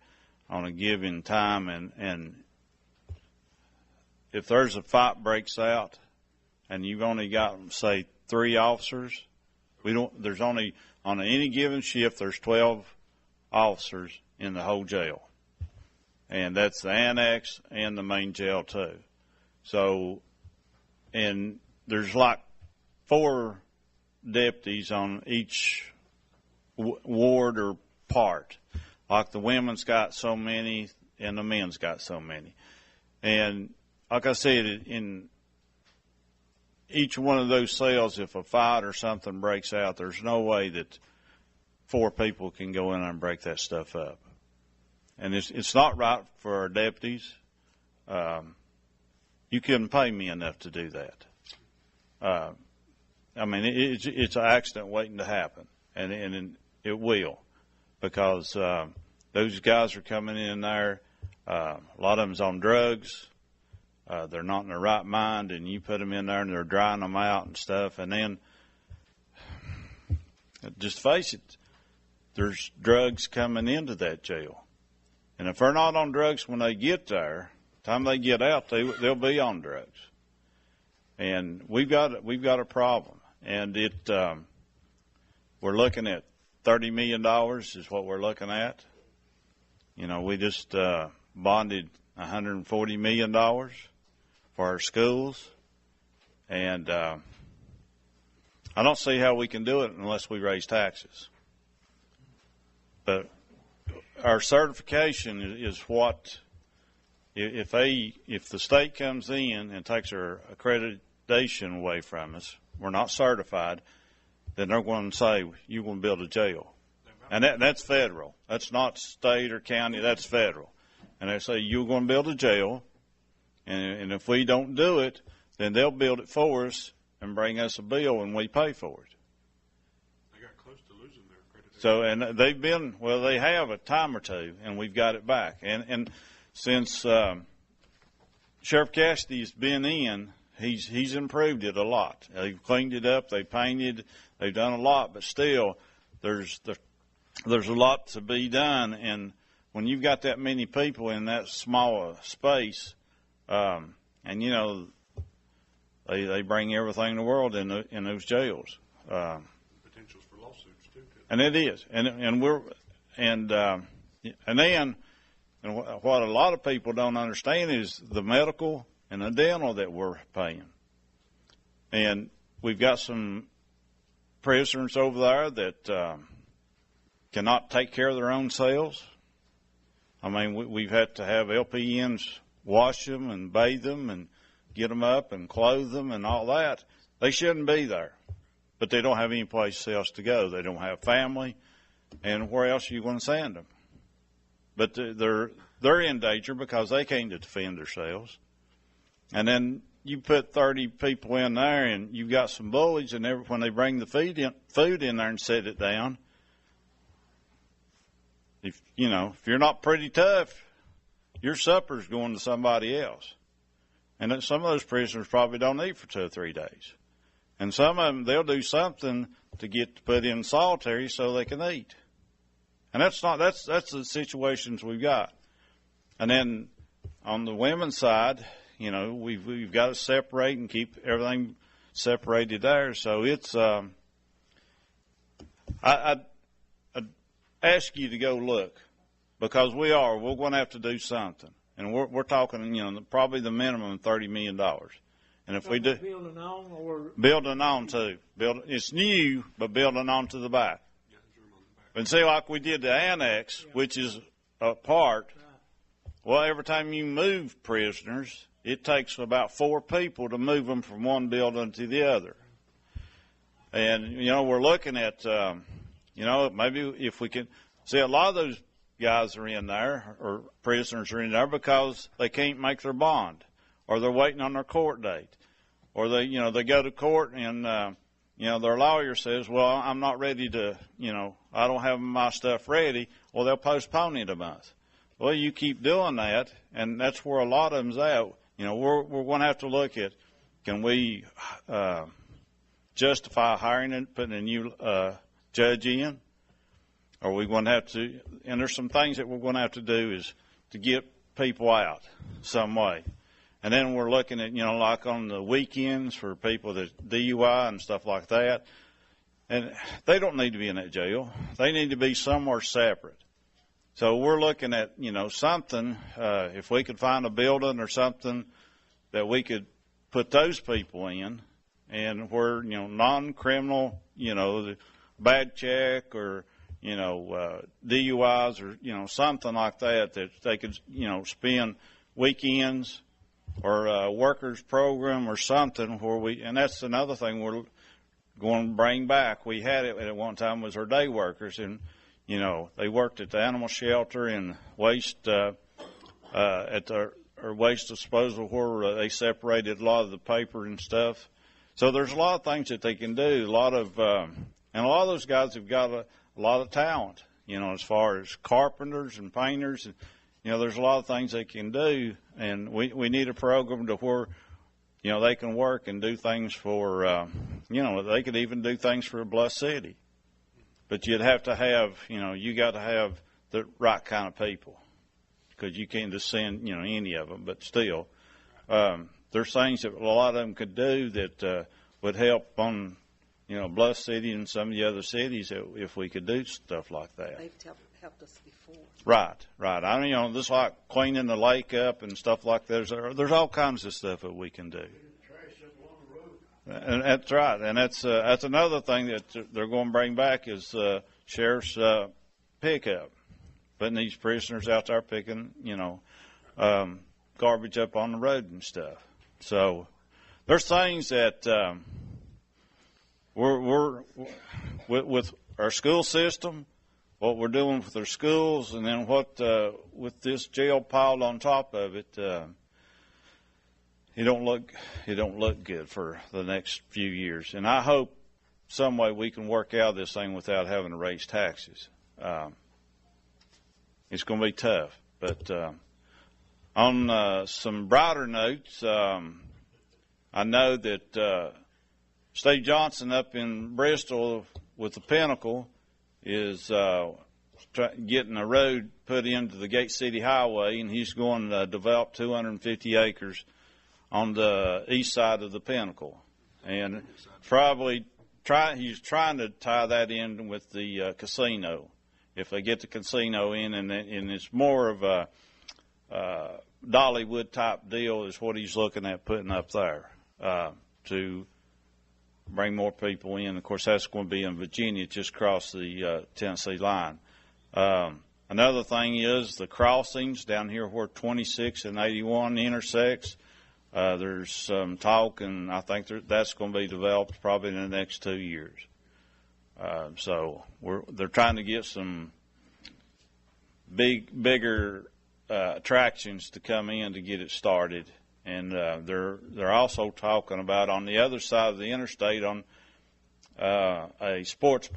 on a given time, and if there's a fight breaks out, and you've only got, say, 3 officers, there's only, on any given shift, there's 12 officers in the whole jail. And that's the annex and the main jail too. So, and there's like 4 deputies on each ward or part. Like the women's got so many and the men's got so many. And like I said, in each one of those cells, if a fight or something breaks out, there's no way that 4 people can go in there and break that stuff up. And it's not right for our deputies. You couldn't pay me enough to do that. I mean, it's an accident waiting to happen, and it will, because those guys are coming in there. A lot of them's on drugs. They're not in their right mind, and you put them in there and they're drying them out and stuff. And then, just face it, there's drugs coming into that jail. And if they're not on drugs when they get there, the time they get out, they'll be on drugs. And we've got a problem. And we're looking at $30 million is what we're looking at. You know, we just bonded $140 million for our schools. And I don't see how we can do it unless we raise taxes. But our certification is what, if the state comes in and takes our accreditation away from us, we're not certified, then they're going to say, you're going to build a jail. And that's federal. That's not state or county, that's federal. And they say, you're going to build a jail, and if we don't do it, then they'll build it for us and bring us a bill and we pay for it. So, and they have a time or two, and we've got it back. And since Sheriff Cassidy's been in, he's improved it a lot. They've cleaned it up, they painted, they've done a lot, but still, there's a lot to be done. And when you've got that many people in that small space, and you know, they bring everything in the world in those jails. Potentials for lawsuits too. And it is, and what a lot of people don't understand is the medical and the dental that we're paying. And we've got some prisoners over there that cannot take care of their own cells. I mean, we've had to have LPNs wash them and bathe them and get them up and clothe them and all that. They shouldn't be there. But they don't have any place else to go. They don't have family, and where else are you going to send them? But they're in danger because they can't defend themselves. And then you put 30 people in there, and you've got some bullies, and when they bring the food in there and set it down, if you're not pretty tough, your supper's going to somebody else. And some of those prisoners probably don't eat for 2 or 3 days. And some of them, they'll do something to get put in solitary so they can eat. And that's the situations we've got. And then on the women's side, we've got to separate and keep everything separated there. So it's, I'd ask you to go look, because we're going to have to do something. And we're talking, probably the minimum $30 million. And if we do, building on too. It's new, but building on to the back. And see, like we did the annex, which is a part. Well, every time you move prisoners, it takes about 4 people to move them from one building to the other. And we're looking at You know, maybe if we can see a lot of those guys are in there or prisoners are in there because they can't make their bond or they're waiting on their court date or they go to court and, their lawyer says, well, I'm not ready to, I don't have my stuff ready. Well, they'll postpone it a month. Well, you keep doing that, and that's where a lot of them's at. We're going to have to look at, can we justify hiring and putting a new judge in? Or are we going to have to, and there's some things that we're going to have to do is to get people out some way. And then we're looking at, like on the weekends for people that DUI and stuff like that. And they don't need to be in that jail. They need to be somewhere separate. So we're looking at, something, if we could find a building or something that we could put those people in and where, non-criminal, the bad check or, DUIs or, something like that they could, spend weekends or a workers program or something where and that's another thing we're going to bring back. We had it at one time was our day workers and, they worked at the animal shelter and waste, at our waste disposal where they separated a lot of the paper and stuff. So there's a lot of things that they can do. And a lot of those guys have got a lot of talent, as far as carpenters and painters. And, there's a lot of things they can do. And we need a program to where, they can work and do things for, they could even do things for Bluff City. But you'd have to have, you got to have the right kind of people because you can't just send, any of them. But still, there's things that a lot of them could do that would help on, Bluff City and some of the other cities if we could do stuff like that. They've helped us before. Right. I mean, just like cleaning the lake up and stuff like that. There's all kinds of stuff that we can do. And that's right, and that's another thing that they're going to bring back is sheriff's pickup, putting these prisoners out there picking, garbage up on the road and stuff. So there's things that we're with our school system, what we're doing with our schools, and then what with this jail piled on top of it. It don't look good for the next few years. And I hope some way we can work out this thing without having to raise taxes. It's going to be tough. But on some brighter notes, I know that Steve Johnson up in Bristol with the Pinnacle is getting a road put into the Gate City Highway, and he's going to develop 250 acres on the east side of the Pinnacle, and he's trying to tie that in with the casino. If they get the casino in, and it's more of a Dollywood type deal, is what he's looking at putting up there to bring more people in. Of course, that's going to be in Virginia, just across the Tennessee line. Another thing is the crossings down here where 26 and 81 intersects. There's some talk, and I think that's going to be developed probably in the next 2 years. So they're trying to get some bigger attractions to come in to get it started, and they're also talking about on the other side of the interstate on a sports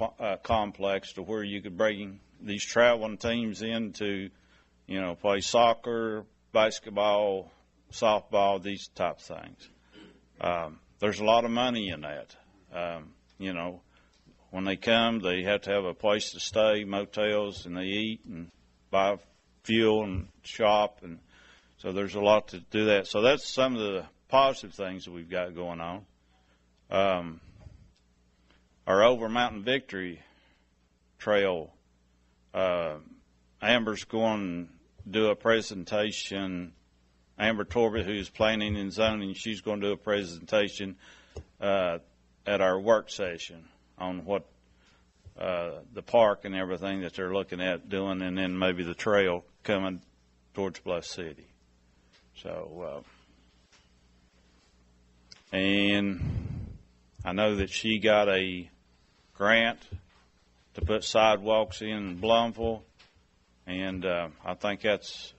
complex to where you could bring these traveling teams in to, play soccer, basketball, softball, these type of things. There's a lot of money in that. When they come, they have to have a place to stay, motels, and they eat and buy fuel and shop, and so there's a lot to do that. So that's some of the positive things that we've got going on. Our Over Mountain Victory Trail, Amber's going to do a presentation. Amber Torby, who's planning and zoning, she's going to do a presentation at our work session on what the park and everything that they're looking at doing, and then maybe the trail coming towards Bluff City. So, and I know that she got a grant to put sidewalks in Blumville, and I think that's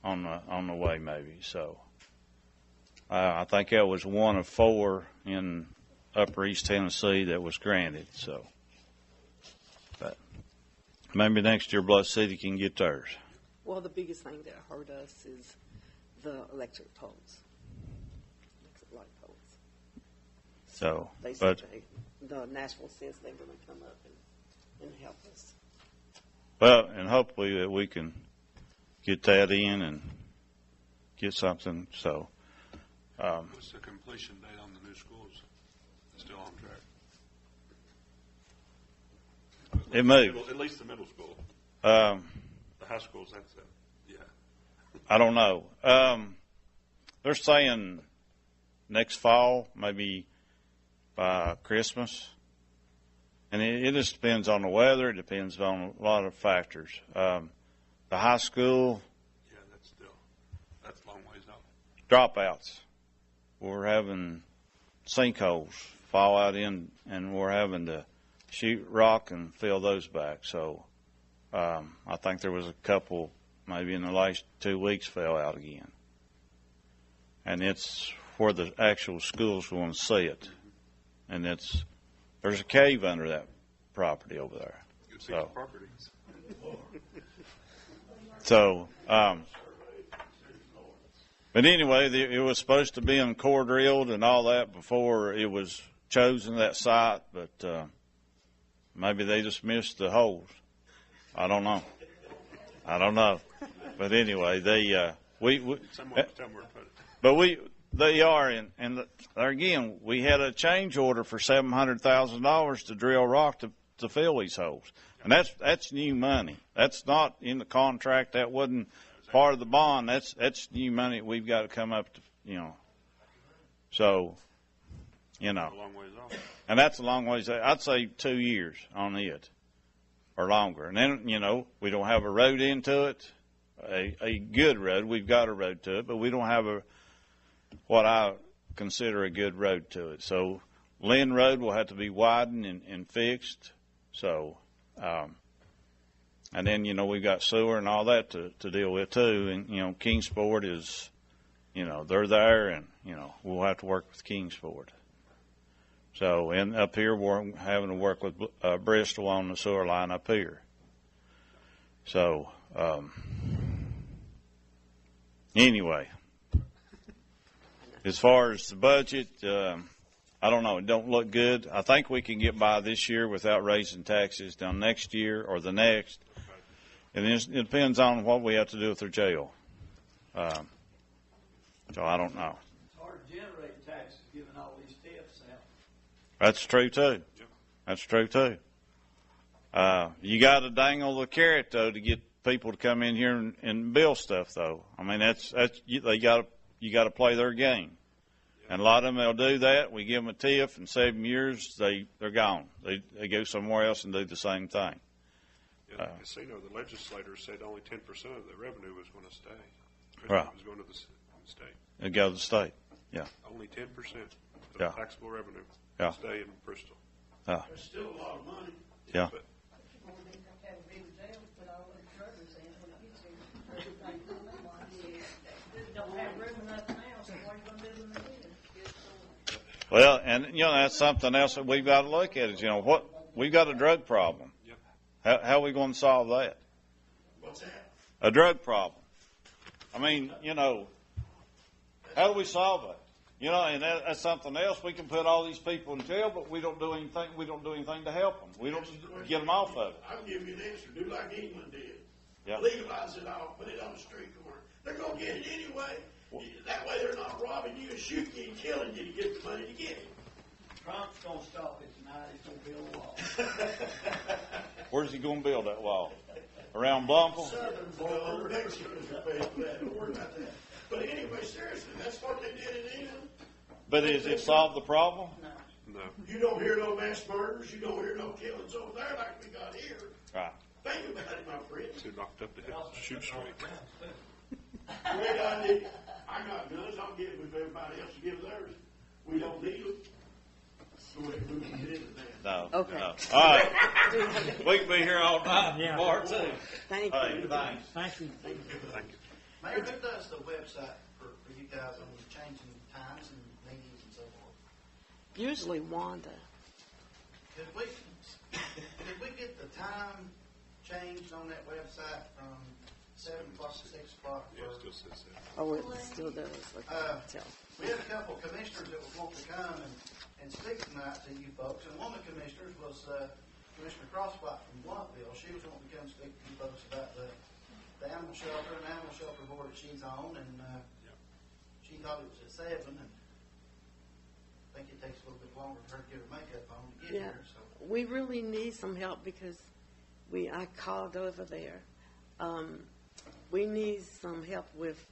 on the way maybe. So I think that was one of 4 in Upper East Tennessee that was granted. So, but maybe next year Bluff City can get theirs. Well, the biggest thing that hurt us is the electric poles. Electric light poles. So, They but said the Nashville says they're going to come up and help us. well, and hopefully that we can get that in and get something. So, What's the completion date on the new schools? Still on track? it moved. At least the middle school. The high schools, that's it. Yeah. I don't know. They're saying next fall, maybe by Christmas. And it just depends on the weather. It depends on a lot of factors. The high school. Yeah, that's a long ways off. Dropouts. We're having sinkholes fall out in, and we're having to shoot rock and fill those back. So I think there was a couple, maybe in the last 2 weeks, fell out again. And it's where the actual school's going to see it. And there's a cave under that property over there. Good piece of property. So, but anyway, it was supposed to be core drilled and all that before it was chosen, that site, but maybe they just missed the holes. I don't know. But anyway, they are, and there again, we had a change order for $700,000 to drill rock to fill these holes, and that's new money. That's not in the contract. That wasn't part of the bond. That's new money that we've got to come up to, So, A long ways off. and that's a long ways. I'd say 2 years on it, or longer. And then we don't have a road into it, a good road. We've got a road to it, but we don't have what I consider a good road to it. So Lynn Road will have to be widened and fixed. So, and then, we've got sewer and all that to deal with too. And, Kingsport is, they're there, and, we'll have to work with Kingsport. So, and up here, we're having to work with Bristol on the sewer line up here. So, anyway, as far as the budget, I don't know. It don't look good. I think we can get by this year without raising taxes down next year or the next. And it depends on what we have to do with their jail. So I don't know. It's hard to generate taxes given all these tips out. That's true too. That's true too. You got to dangle the carrot though to get people to come in here and build stuff though. I mean you got to play their game. And a lot of them, they'll do that. We give them a TIF, in 7 years, they're gone. They go somewhere else and do the same thing. In the casino, the legislators said only 10% of the revenue was going to stay. Right. It was going to the state. It goes to the state, yeah. Only 10% of taxable revenue will stay in Bristol. Yeah. There's still a lot of money. Yeah. But Well, and that's something else that we've got to look at is what we've got a drug problem. Yep. How are we going to solve that? What's that? A drug problem. I mean, how do we solve it? And that's something else. We can put all these people in jail, but we don't do anything. We don't do anything to help them. We don't get them off of it. I'll give you an answer. Do like England did. Yeah. Legalize it all. Put it on the street corner. They're going to get it anyway. That way they're not robbing you and shooting you and killing you to get the money to get it. Trump's going to stop it tonight. He's going to build a wall. Where's he going to build that wall? Around Blumville? Southern border. Mexico's going to pay for that. Don't worry about that. But anyway, seriously, that's what they did in England. But has it solved the problem? no. You don't hear no mass murders. You don't hear no killings over there like we got here. Right. Think about it, my friend. Too knocked up to shoot straight. I got guns. I'll give them if everybody else will give theirs. We don't need them. No. Okay. No. All right. We can be here all night. Yeah. More too. Thank Hey, you. thanks. Thank you. Mayor, who does the website for you guys on changing times and meetings and so forth? Usually Wanda. Could we get the time changed on that website from 7 o'clock to 6 o'clock? Yeah, it still says that. Oh, it still does. Tell. We had a couple of commissioners that would want to come and speak tonight to you folks, and one of the commissioners was Commissioner Crosswhite from Bluffville. She was wanting to come speak to you folks about the animal shelter and animal shelter board that she's on, and she thought it was at 7, and I think it takes a little bit longer for her to get her makeup on to get Yeah. here. So We really need some help because I called over there. We need some help with,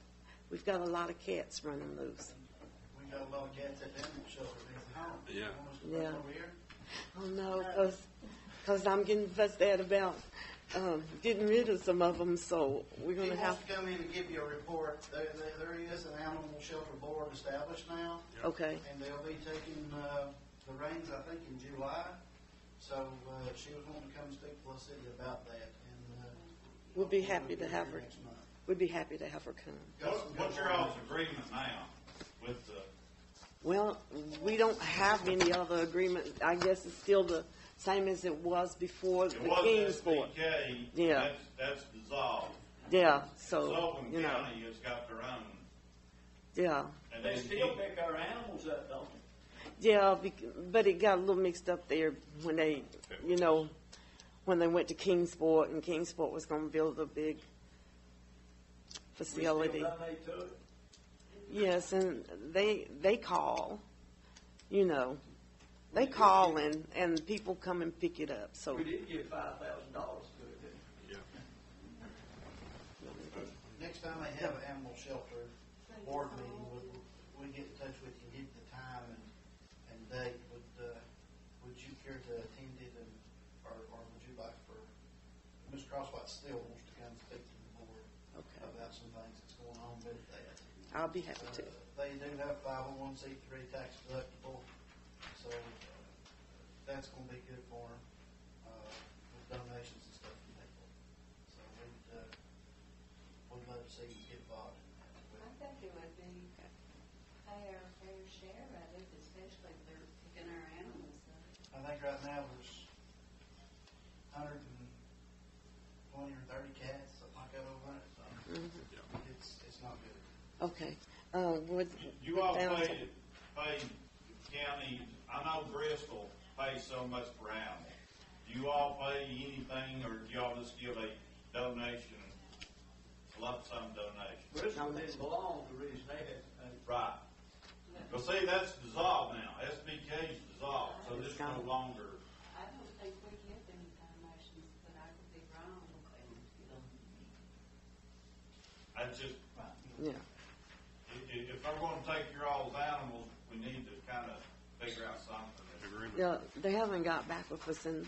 we've got a lot of cats running loose. we got a lot of cats at the animal shelter near the home. Yeah. You want us to bring them over here? Oh, no, because I'm getting fussed at about getting rid of some of them, so we're going He to have, wants to come in and give you a report. There is an animal shelter board established now, okay. and they'll be taking the reins, I think, in July. So she was wanting to come speak to the city about that. And We'll be happy to have her. next month. We'd be happy to have her come. What's your all's agreement now with the? Well, we don't have any other agreement. I guess it's still the same as it was before the It was King's Board. SBK. Yeah. That's dissolved. Yeah, so, Sullivan you know, County has got their own. yeah. And They then still he- pick our animals up, don't they? Yeah, but it got a little mixed up there when they, when they went to Kingsport, and Kingsport was going to build a big facility. We still donate to it. Yes, and they call, they call and people come and pick it up. So We did give $5,000 to it. Yeah. Next time they have an animal shelter board meeting, we get in touch with you, give the time and date. Would you care to attend it, or would you like for Ms. Crosswhite still wants to come speak to the board Okay. about some things that's going on with that? I'll be happy to. They do have 501c3 tax deductible, so that's going to be good for them with donations and stuff from people. So we'd love to see you get involved in that. I think it would be pay our fair share of it, especially if they're picking our animals up. I think right now there's 120 or 30 cats, something like that over there. So it's not good. Okay. Would You all down to- pay the county, I know Bristol pays so much per animal. Do you all pay anything, or do y'all just give a donation, a lump sum donation? Bristol didn't belong to Reese Ned. Right. Well, see, that's dissolved now. SBK's dissolved, so this is no longer. I don't think we give any donations, but I could be wrong. That's just, Yeah. if they're going to take your all's animals, we need to kind of figure out something. Yeah, they haven't got back with us and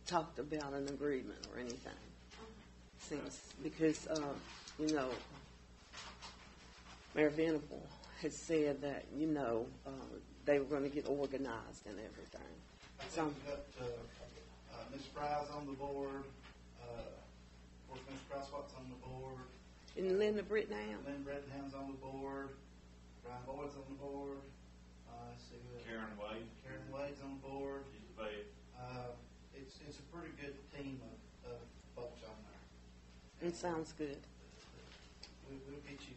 talked about an agreement or anything. Seems because Mayor Venable has said that they were going to get organized and everything. I think we've got Ms. Fry's on the board, of course, Ms. Crosswhite's on the board, And Linda Brittenham. Lynn Brettenham's on the board, Brian Boyd's on the board, let's see who else. Karen Wade. Karen Wade's on the board. She's a babe. It's a pretty good team of folks on there. It sounds good. We'll get you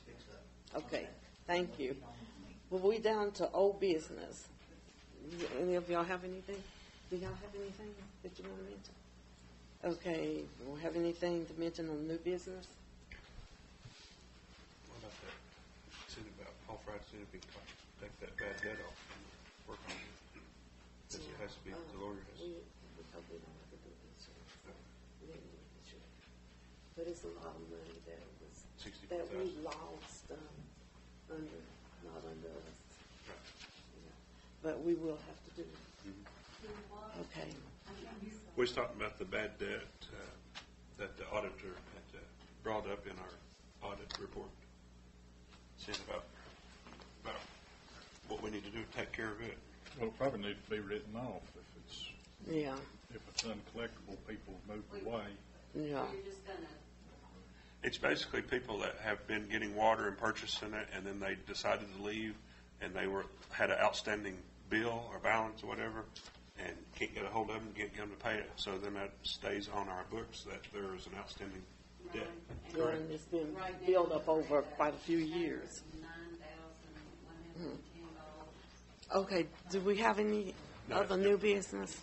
fixed up. Okay, thank you. Well, we down to old business. Any of y'all have anything? Do y'all have anything that you want to mention? Okay, we have anything to mention on new business? What about that? Said about Paul Friday said if he could take that bad debt off and work on it. Because it has to be, the lawyer has. We probably don't have to do insurance. We didn't do insurance. But it's a lot of money that we lost not under us. Right. Yeah. But we will have to do it. Okay. We was talking about the bad debt that the auditor had brought up in our audit report. Said about what we need to do to take care of it. Well, it probably needs to be written off Yeah, if it's uncollectible, people move away. yeah. You're just gonna, It's basically people that have been getting water and purchasing it, and then they decided to leave, and they had an outstanding bill or balance or whatever, and can't get a hold of them, can't get them to pay it. So then that stays on our books that there is an outstanding debt. Yeah, and it's been built up over quite a few years. Okay, do we have any other new business?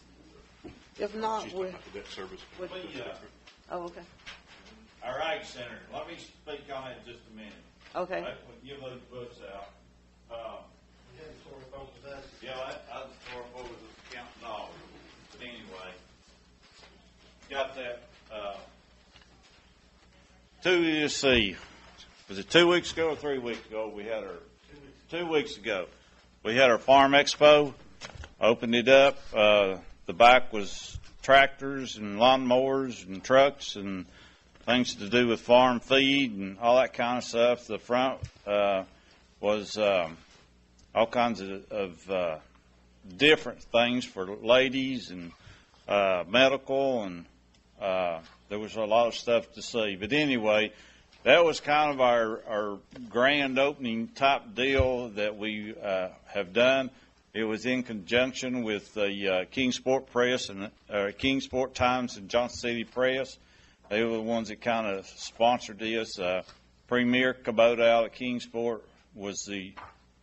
If not, She's we're, talking about the debt service. oh, okay. Our Ag Center, let me speak on that in just a minute. Okay. We'll give those books out. Yeah, I was sore over the counting dollars. But anyway, got that, let's see, was it 2 weeks ago or 3 weeks ago? We had our, 2 weeks ago, we had our Farm Expo, opened it up. The back was tractors and lawnmowers and trucks and things to do with farm feed and all that kind of stuff. The front was all kinds of different things for ladies and medical, and there was a lot of stuff to see. But anyway, that was kind of our grand opening type deal that we have done. It was in conjunction with the Kingsport Press and Kingsport Times and Johnson City Press. They were the ones that kind of sponsored this. Premier Kubota out of Kingsport was the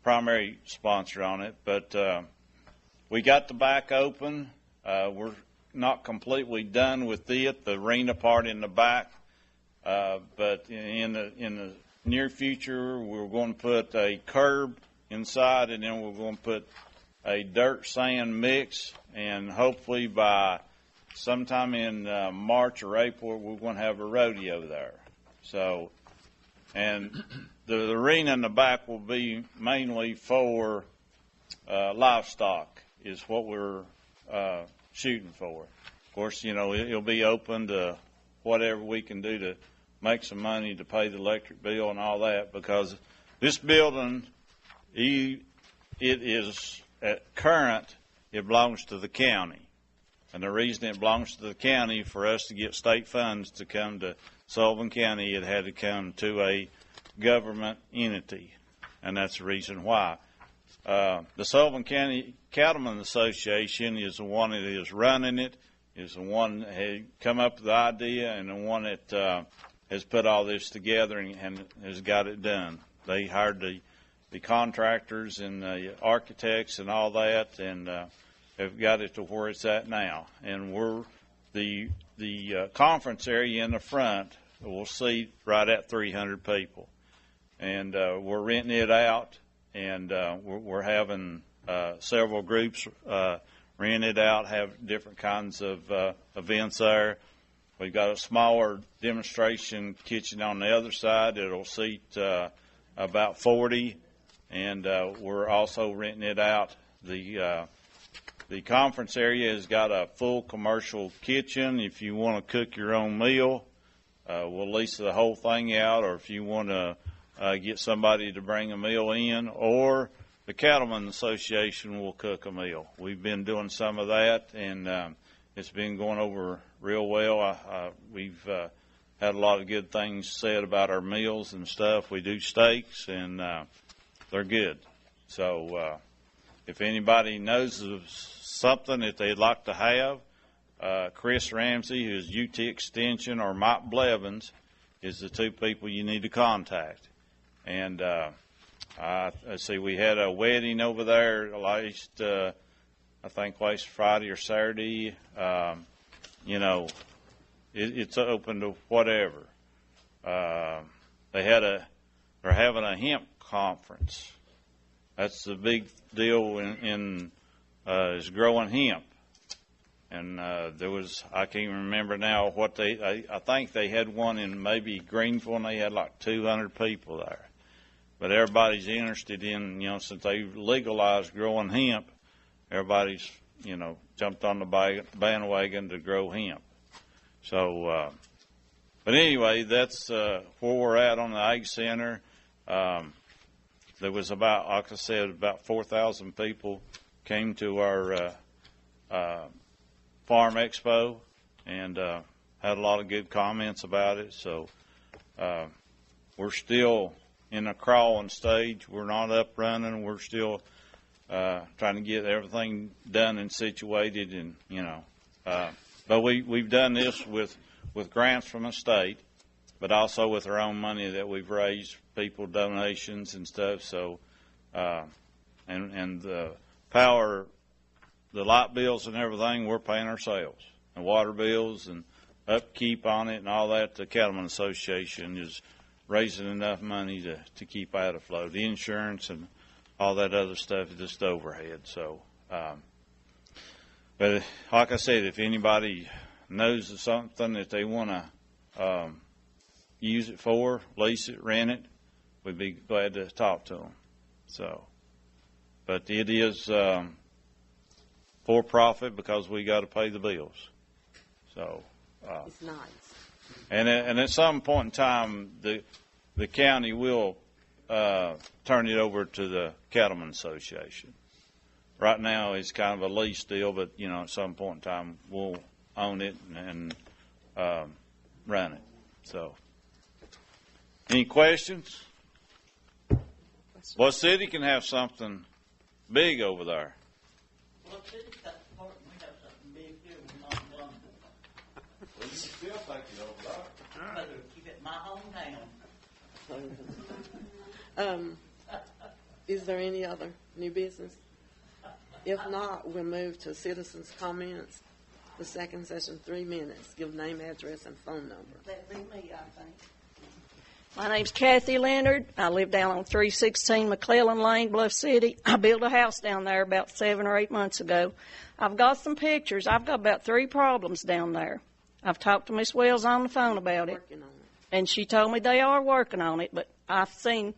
primary sponsor on it. But we got the back open. We're not completely done with it, the arena part in the back. But in the near future, we're going to put a curb inside, and then we're going to put a dirt sand mix, and hopefully by sometime in March or April, we're going to have a rodeo there. So, and the arena in the back will be mainly for livestock is what we're shooting for. Of course, you know, it'll be open to whatever we can do to make some money to pay the electric bill and all that, because this building, it is at current, it belongs to the county. And the reason it belongs to the county, for us to get state funds to come to Sullivan County, it had to come to a government entity. And that's the reason why. The Sullivan County Cattlemen Association is the one that is running it, is the one that had come up with the idea, and the one that has put all this together and has got it done. They hired the contractors and the architects and all that, and have got it to where it's at now. And we're the conference area in the front will seat right at 300 people, and we're renting it out, and we're having several groups rent it out, have different kinds of events there. We've got a smaller demonstration kitchen on the other side. It'll seat about 40, and we're also renting it out. The conference area has got a full commercial kitchen. If you want to cook your own meal, we'll lease the whole thing out, or if you want to get somebody to bring a meal in, or the Cattlemen Association will cook a meal. We've been doing some of that, and it's been going over real well. We've had a lot of good things said about our meals and stuff. We do steaks, and they're good. So if anybody knows of something that they'd like to have, Chris Ramsey, who's UT Extension, or Mike Blevins is the two people you need to contact. And let's see, we had a wedding over there last, I think last Friday or Saturday. You know, it's open to whatever. They're having a hemp conference. That's the big deal in is growing hemp. And there was, I can't remember now what I think they had one in maybe Greenville, and they had like 200 people there. But everybody's interested in, you know, since they've legalized growing hemp, everybody's, you know, jumped on the bandwagon to grow hemp. So, but anyway, that's where we're at on the Ag Center. there was about, like I said, about 4,000 people came to our Farm Expo and had a lot of good comments about it. So we're still in a crawling stage. We're not up running. We're still trying to get everything done and situated, and but we've done this with grants from the state, but also with our own money that we've raised, people donations and stuff. So and the power, the light bills and everything, we're paying ourselves, and water bills and upkeep on it and all that. The Cattlemen Association is raising enough money to keep that afloat. The insurance and all that other stuff is just overhead. So, but like I said, if anybody knows of something that they want to use it for, lease it, rent it, we'd be glad to talk to them. So, but it is for profit because we got to pay the bills. So, it's nice. And at some point in time, the county will turn it over to the Cattlemen Association. Right now, it's kind of a lease deal, but at some point in time, we'll own it and run it. So, any questions? What city can have something big over there? Well, city's got the part, we have something big here, we're not done. Well, you still take it over there. Better keep it in my hometown. Is there any other new business? If not, we'll move to citizens' comments. The second session, 3 minutes. Give name, address, and phone number. That'd be me, I think. My name's Kathy Leonard. I live down on 316 McClellan Lane, Bluff City. I built a house down there about 7 or 8 months ago. I've got some pictures. I've got about 3 problems down there. I've talked to Miss Wells on the phone about it, and she told me they are working on it, but I've seen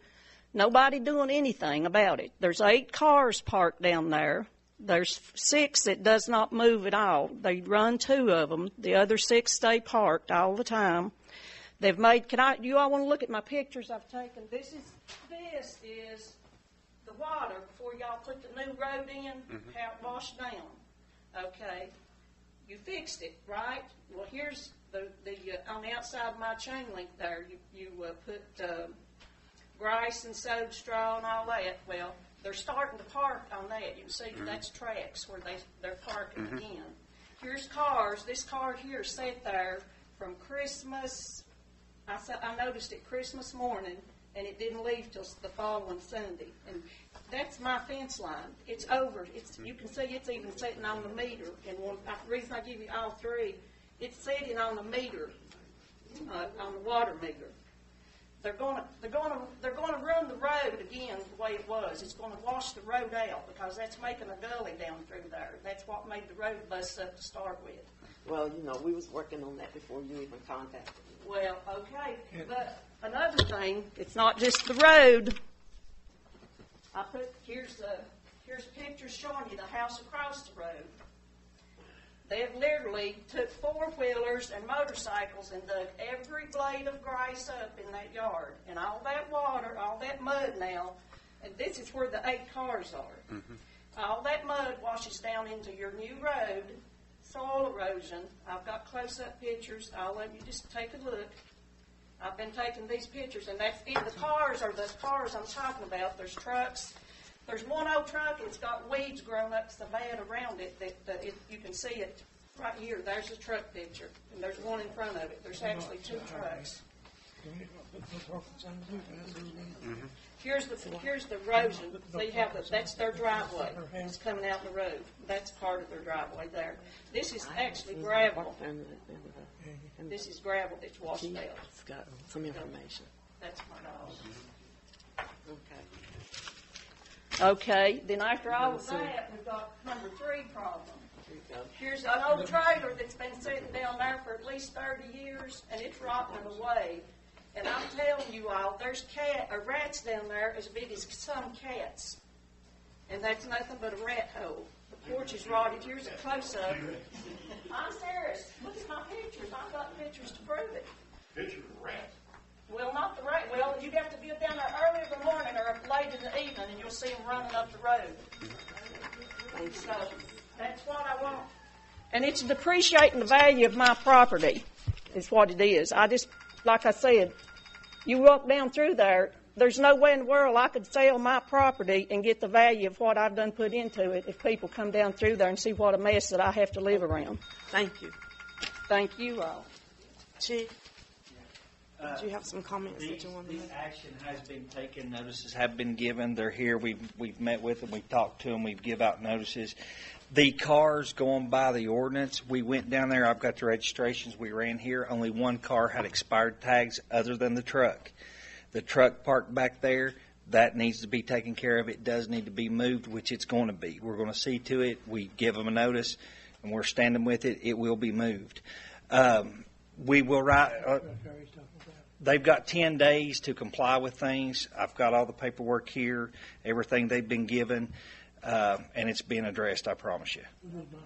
nobody doing anything about it. There's 8 cars parked down there. There's 6 that does not move at all. They run 2 of them. The other 6 stay parked all the time. They've made, you all want to look at my pictures I've taken? This is the water before y'all put the new road in, how it washed down. Okay. You fixed it, right? Well, here's the on the outside of my chain link there, you put grass and sowed straw and all that. Well, they're starting to park on that. You can see that's tracks where they're parking again. Here's cars. This car here sat there from Christmas. I noticed it Christmas morning, and it didn't leave till the following Sunday. And that's my fence line. It's over. You can see it's even sitting on the meter. And the reason I give you all 3, it's sitting on the meter, on the water meter. They're going to run the road again the way it was. It's going to wash the road out because that's making a gully down through there. That's what made the road bust up to start with. Well, we was working on that before you even contacted me. Well, okay, but another thing, it's not just the road. Here's pictures showing you the house across the road. They've literally took 4-wheelers and motorcycles and dug every blade of grass up in that yard. And all that water, all that mud now, and this is where the 8 cars are. All that mud washes down into your new road. Soil erosion. I've got close-up pictures. I'll let you just take a look. I've been taking these pictures, and that's it. The cars are the cars I'm talking about. There's trucks. There's one old truck. It's got weeds grown up so bad around it that you can see it right here. There's a truck picture, and there's one in front of it. There's actually 2 trucks. Here's the erosion. See how that's their driveway. It's coming out the road. That's part of their driveway there. This is actually gravel. This is gravel that's washed out. It's got some information. That's my dog. Okay. Then after all of that, we've got number 3 problem. Here's an old trailer that's been sitting down there for at least 30 years, and it's rotting away. And I'm telling you all, there's rats down there as big as some cats. And that's nothing but a rat hole. The porch is rotted. Here's a close-up. I'm serious. Look at my pictures. I've got pictures to prove it. Picture of a rat. Well, not the rat. Well, you'd have to be down there early in the morning or late in the see them running up the road. So that's what I want. And it's depreciating the value of my property is what it is. I just, like I said, you walk down through there, there's no way in the world I could sell my property and get the value of what I've done put into it if people come down through there and see what a mess that I have to live around. Thank you. Thank you all. Chief, do you have some comments that you want to make? Action has been taken. Notices have been given. They're here. We've met with them. We've talked to them. We've give out notices. The cars going by the ordinance, we went down there. I've got the registrations. We ran here. Only one car had expired tags other than the truck. The truck parked back there, that needs to be taken care of. It does need to be moved, which it's going to be. We're going to see to it. We give them a notice, and we're standing with it. It will be moved. We will write. They've got 10 days to comply with things. I've got all the paperwork here, everything they've been given, and it's being addressed, I promise you.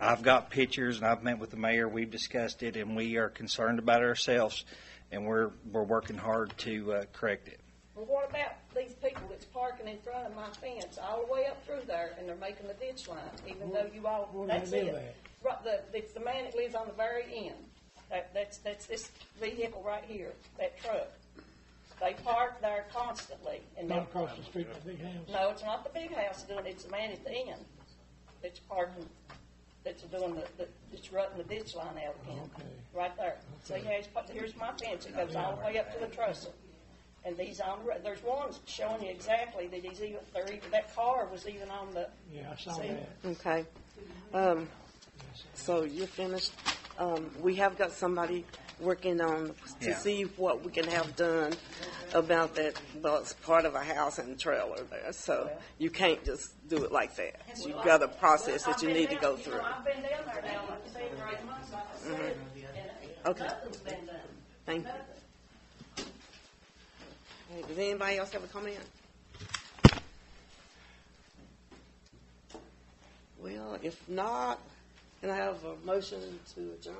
I've got pictures, and I've met with the mayor. We've discussed it, and we are concerned about it ourselves, and we're working hard to correct it. Well, what about these people that's parking in front of my fence all the way up through there, and they're making the ditch line, even though you all, that's it. It's the man that lives on the very end. That's this vehicle right here, that truck. They park there constantly. And not across the street from the big house? No, it's not the big house doing it. It's the man at the end that's parking, that's doing that's rutting the ditch line out again. Okay. Right there. Okay. See, here's my fence. It goes all the way up to the trestle. And these there's one showing you exactly that that car was even on the. Yeah, I saw that. Okay. So you're finished. We have got somebody working on to see what we can have done about that. Well, it's part of a house and trailer there, so you can't just do it like that. You've got a process that you need to go through. I've been down there now, like 7 or 8 months, like I said, and okay. Nothing's been done. Thank you. Hey, does anybody else have a comment? Well, if not, can I have a motion to adjourn?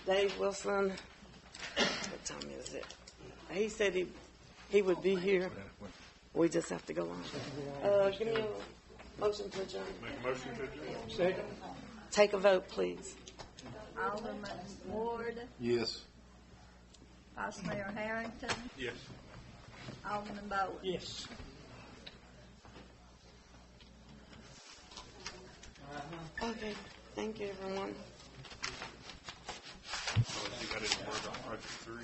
Dave Wilson, what time is it? He said he would be here. We just have to go on. Give me a motion to adjourn. Make a motion to adjourn. Second. Take a vote, please. Alderman Ward, Yes. Vice Mayor Harrington, Yes. Alderman Bowen. Yes. Okay. Thank you, everyone. You got any word on project 3?